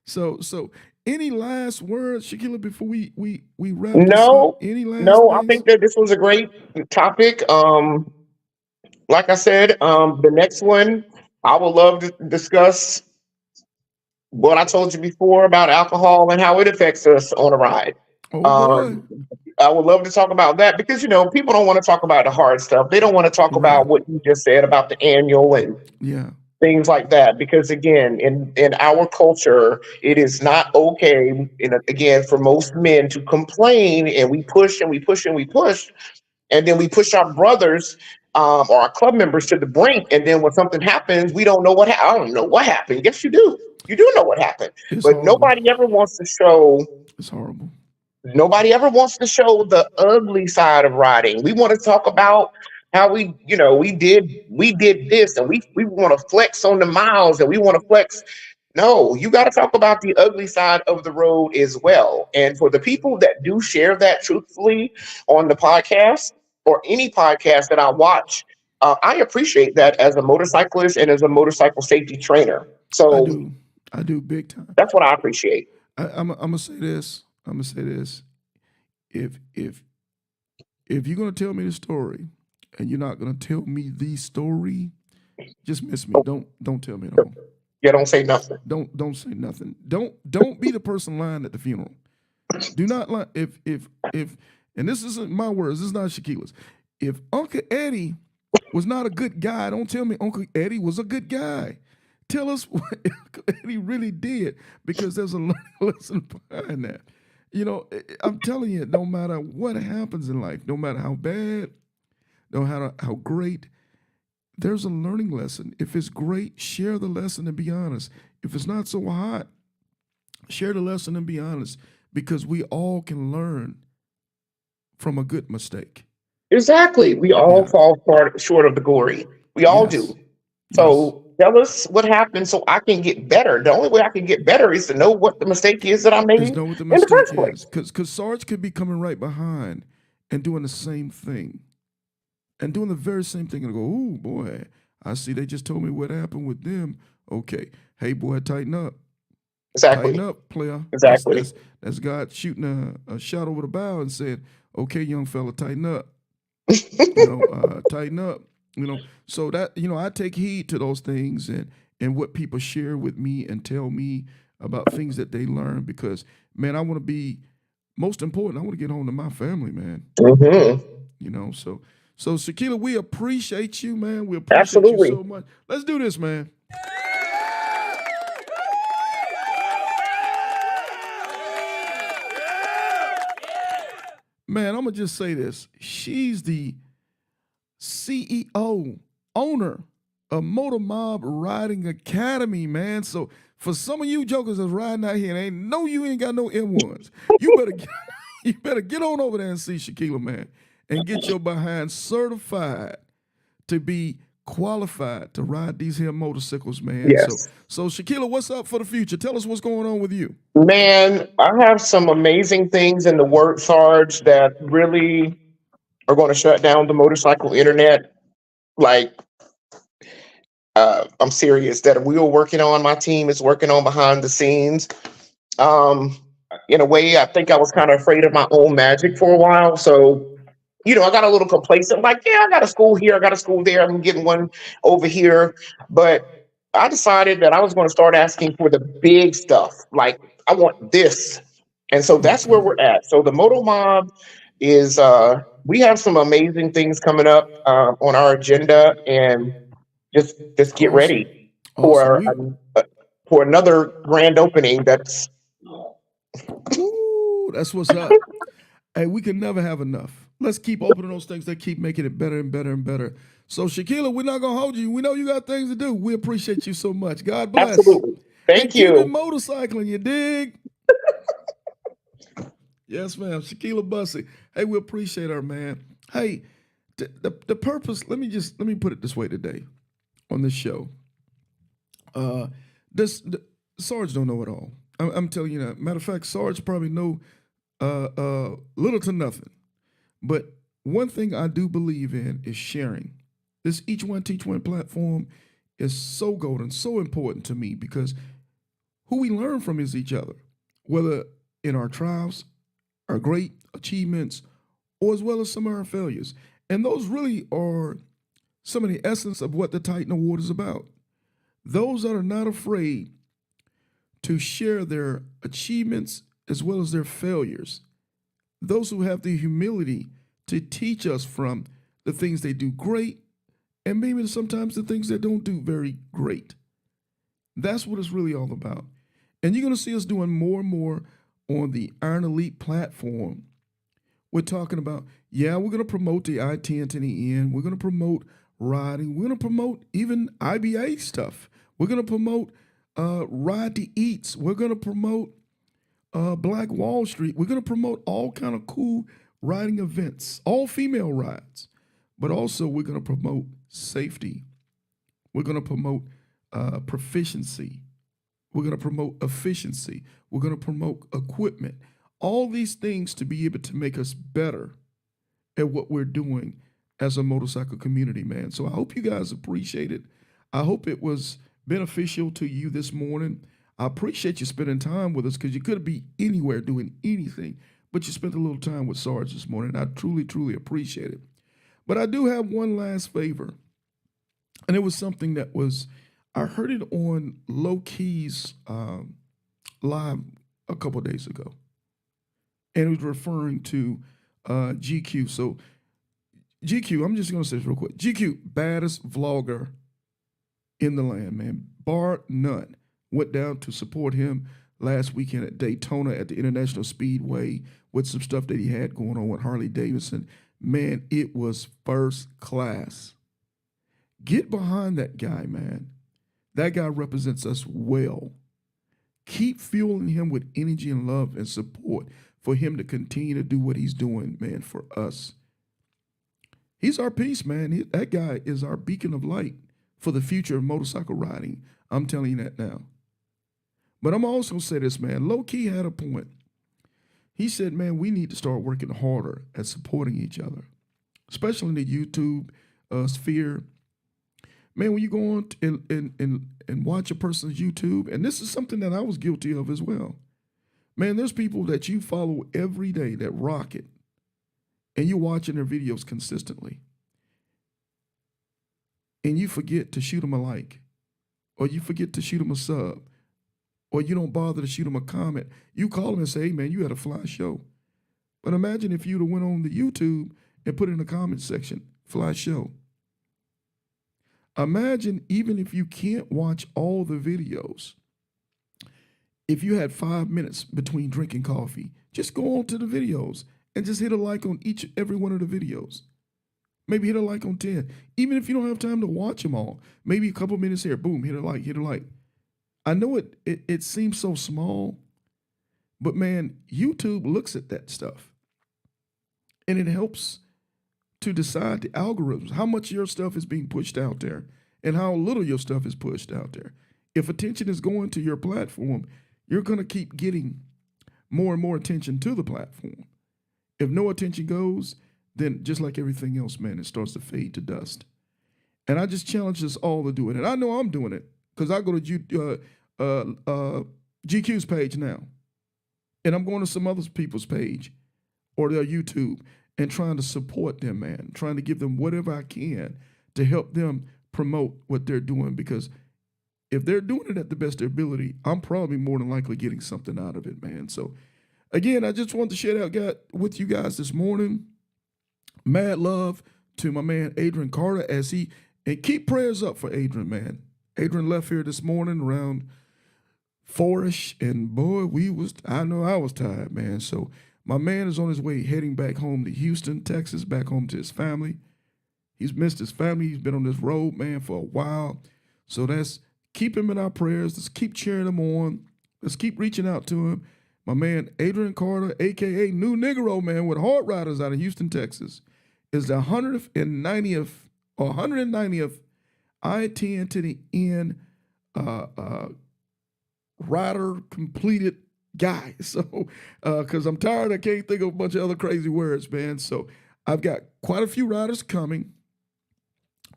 So any last words, Shekelia, before we wrap this up? No, Any last no, I things? think that this was a great topic. Like I said, the next one, I would love to discuss what I told you before about alcohol and how it affects us on a ride. Oh boy. Um, I would love to talk about that because people don't want to talk about the hard stuff. They don't want to talk about Right. what you just said about the annual and Yeah. things like that. Because again, in our culture, it is not okay. Again, for most men to complain, and we push and we push and we push, and then we push our brothers or our club members to the brink. And then when something happens, we don't know what happened. I don't know what happened. Yes, you do. You do know what happened, It's but horrible. nobody ever wants to show. It's horrible. Nobody ever wants to show the ugly side of riding. We want to talk about how we did this, and we want to flex on the miles, and we want to flex. No, you got to talk about the ugly side of the road as well. And for the people that do share that truthfully on the podcast or any podcast that I watch, I appreciate that as a motorcyclist and as a motorcycle safety trainer. I So do. I do big time. that's what I appreciate. I'm gonna say this. I'm gonna say this. If if if you're gonna tell me the story, and you're not gonna tell me the story, just miss me. Oh, Don't tell me at all. yeah, don't say nothing. Don't say nothing. Don't be the person lying at the funeral. Do not lie. If and this isn't my words. This is not Shakela's. If Uncle Eddie was not a good guy, don't tell me Uncle Eddie was a good guy. Tell us what Uncle Eddie really did, because there's a lesson behind that. I'm telling you, no matter what happens in life, no matter how bad, no matter how great, there's a learning lesson. If it's great, share the lesson and be honest. If it's not so hot, share the lesson and be honest, because we all can learn from a good mistake. Exactly. We all Yeah. fall short of the glory. We all Yes. do. Yes. So tell us what happened so I can get better. The only way I can get better is to know what the mistake is that I made Is in know what the the mistake first is. place. Because Sarge could be coming right behind and doing the same thing. And doing the very same thing and go, oh boy, I see they just told me what happened with them. Okay. Hey boy, tighten up. Tighten Exactly. up, player. That's Exactly. that's that's God shooting a shot over the bow and said, okay, young fella, tighten up. Tighten up. So that I take heed to those things and what people share with me and tell me about things that they learn, because man, I want to be most important. I want to get home to my family, man. Hmm. So Shekelia, we appreciate you, man. We appreciate you Absolutely. so much. Let's do this, man. Man, I'm gonna just say this. She's the CEO, owner of Moto Mob Riding Academy, man. So for some of you jokers that's riding out here and you ain't got no M1s, you better get, you better get on over there and see Shekelia, man, and get your behind certified to be qualified to ride these here motorcycles, man. So Yes. so Shekelia, what's up for the future? Tell us what's going on with you. Man, I have some amazing things in the works, Sarge, that really are going to shut down the motorcycle internet. Like, I'm serious that we are working on. My team is working on behind the scenes. Um, in a way, I think I was kind of afraid of my own magic for a while. So, I got a little complacent. Like, yeah, I got a school here, I got a school there, I'm getting one over here. But I decided that I was going to start asking for the big stuff. Like, I want this. And so that's where Okay. we're at. So the Moto Mob is, we have some amazing things coming up on our agenda, and just get Awesome. ready Awesome. for for another grand opening. That's Woo, that's what's up. Hey, we can never have enough. Let's keep opening those things that keep making it better and better and better. So, Shekelia, we're not gonna hold you. We know you got things to do. We appreciate you so much. God bless. absolutely. And Thank keep it you. motorcycling, you dig? Yes, ma'am. Shekelia Bussey. Hey, we appreciate her, man. Hey, the purpose, let me put it this way today on this show. Uh this Sarge don't know it all. I'm telling you that. Matter of fact, Sarge probably know little to nothing. But one thing I do believe in is sharing. This Each One Teach One platform is so golden, so important to me because who we learn from is each other, whether in our triumphs, our great achievements, or as well as some of our failures. And those really are some of the essence of what the Titan Award is about. Those that are not afraid to share their achievements as well as their failures, those who have the humility to teach us from the things they do great and maybe sometimes the things they don't do very great. That's what it's really all about. And you're going to see us doing more and more on the Iron Elite platform. We're talking about, yeah, we're going to promote the I-10 to the end. We're going to promote riding. We're going to promote even IBA stuff. We're going to promote Ride to Eats. We're going to promote Black Wall Street. We're going to promote all kind of cool riding events, all female rides. But also we're going to promote safety. We're going to promote proficiency. We're going to promote efficiency. We're going to promote equipment. All these things to be able to make us better at what we're doing as a motorcycle community, man. So I hope you guys appreciate it. I hope it was beneficial to you this morning. I appreciate you spending time with us because you could be anywhere doing anything, but you spent a little time with Sarge this morning. I truly, truly appreciate it. But I do have one last favor, and it was something that was, I heard it on Low Key's live a couple days ago, and it was referring to GQ. So GQ, I'm just going to say this real quick. GQ, baddest vlogger in the land, man, bar none. Went down to support him last weekend at Daytona at the International Speedway with some stuff that he had going on with Harley Davidson. Man, it was first class. Get behind that guy, man. That guy represents us well. Keep fueling him with energy and love and support for him to continue to do what he's doing, man, for us. He's our peace, man. That guy is our beacon of light for the future of motorcycle riding. I'm telling you that now. But I'm also say this, man. Low Key had a point. He said, man, we need to start working harder at supporting each other, especially in the YouTube sphere. Man, when you go on and watch a person's YouTube, and this is something that I was guilty of as well. Man, there's people that you follow every day that rock it, and you're watching their videos consistently. And you forget to shoot them a like, or you forget to shoot them a sub, or you don't bother to shoot them a comment. You call them and say, hey, man, you had a fly show. But imagine if you'd have went on the YouTube and put in the comment section, fly show. Imagine even if you can't watch all the videos, if you had 5 minutes between drinking coffee, just go on to the videos and just hit a like on every one of the videos. Maybe hit a like on 10. Even if you don't have time to watch them all, maybe a couple minutes here, boom, hit a like, hit a like. I know it seems so small, but man, YouTube looks at that stuff. And it helps to decide the algorithms, how much your stuff is being pushed out there and how little your stuff is pushed out there. If attention is going to your platform, you're going to keep getting more and more attention to the platform. If no attention goes, then just like everything else, man, it starts to fade to dust. And I just challenge us all to do it. And I know I'm doing it because I go to GQ's page now. And I'm going to some other people's page or their YouTube and trying to support them, man. Trying to give them whatever I can to help them promote what they're doing. Because if they're doing it at the best of their ability, I'm probably more than likely getting something out of it, man. So, again, I just want to share that with you guys this morning. Mad love to my man Adrian Carter and keep prayers up for Adrian, man. Adrian left here this morning around 4-ish, and boy, I know I was tired, man. So my man is on his way heading back home to Houston, Texas, back home to his family. He's missed his family. He's been on this road, man, for a while. So let's keep him in our prayers. Let's keep cheering him on. Let's keep reaching out to him. My man Adrian Carter, a.k.a. New Negro, man, with Hard Riders out of Houston, Texas, is the 190th I-10 to the end rider completed guy. So, because I'm tired, I can't think of a bunch of other crazy words, man. So I've got quite a few riders coming,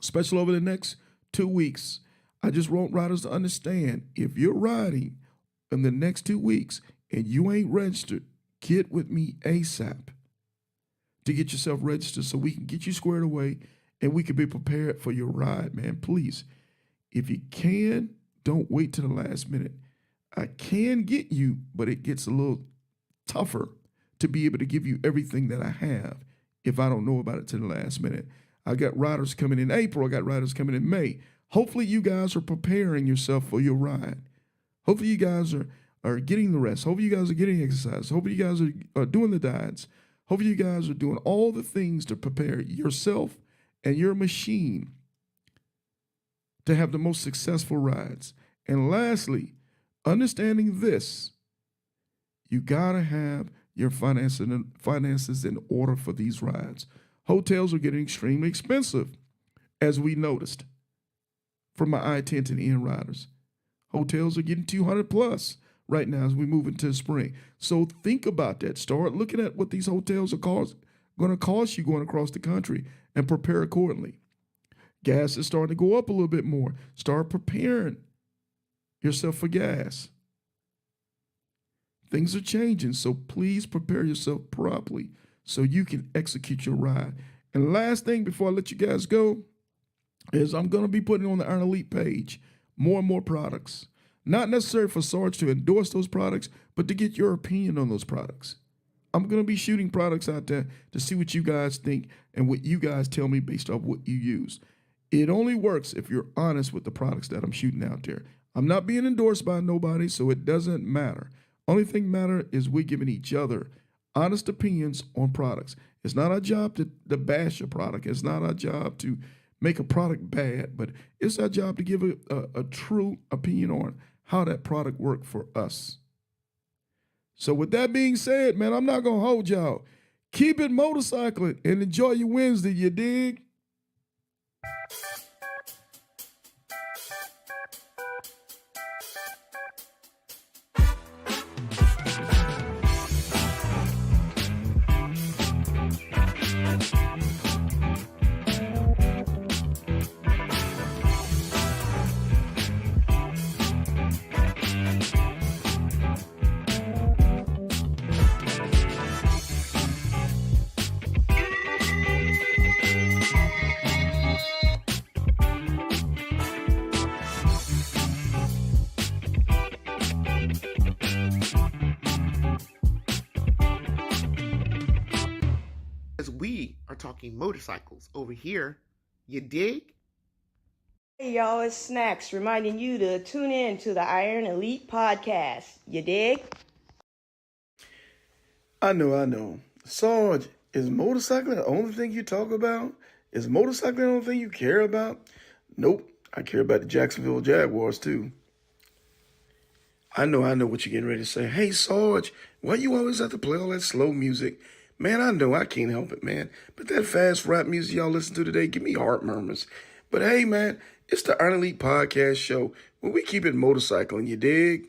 especially over the next 2 weeks. I just want riders to understand, if you're riding in the next 2 weeks and you ain't registered, get with me ASAP to get yourself registered so we can get you squared away and we can be prepared for your ride, man. Please, if you can, don't wait till the last minute. I can get you, but it gets a little tougher to be able to give you everything that I have if I don't know about it to the last minute. I got riders coming in April. I got riders coming in May. Hopefully you guys are preparing yourself for your ride. Hopefully you guys are getting the rest. Hopefully you guys are getting exercise. Hopefully you guys are doing the diets. Hopefully you guys are doing all the things to prepare yourself and your machine to have the most successful rides. And lastly, understanding this, you gotta have your finances in order for these rides. Hotels are getting extremely expensive, as we noticed from my I-10 to the end riders. Hotels are getting $200 plus right now as we move into the spring. So think about that. Start looking at what these hotels are going to cost you going across the country and prepare accordingly. Gas is starting to go up a little bit more. Start preparing yourself for gas. Things are changing, so please prepare yourself properly so you can execute your ride. And last thing before I let you guys go is I'm going to be putting on the Iron Elite page more and more products. Not necessarily for Sarge to endorse those products, but to get your opinion on those products. I'm going to be shooting products out there to see what you guys think and what you guys tell me based off what you use. It only works if you're honest with the products that I'm shooting out there. I'm not being endorsed by nobody, so it doesn't matter. Only thing matter is we're giving each other honest opinions on products. It's not our job to bash a product. It's not our job to make a product bad, but it's our job to give a true opinion on how that product worked for us. So with that being said, man, I'm not going to hold y'all. Keep it motorcycling and enjoy your Wednesday, you dig? As we are talking motorcycles over here, you dig? Hey y'all, it's Snacks reminding you to tune in to the Iron Elite podcast. You dig? I know. Sarge, is motorcycling the only thing you talk about? Is motorcycling the only thing you care about? Nope. I care about the Jacksonville Jaguars too. I know what you're getting ready to say. Hey, Sarge, why you always have to play all that slow music? Man, I know I can't help it, man. But that fast rap music y'all listen to today give me heart murmurs. But hey, man, it's the Iron Elite Podcast Show where we keep it motorcycling, you dig?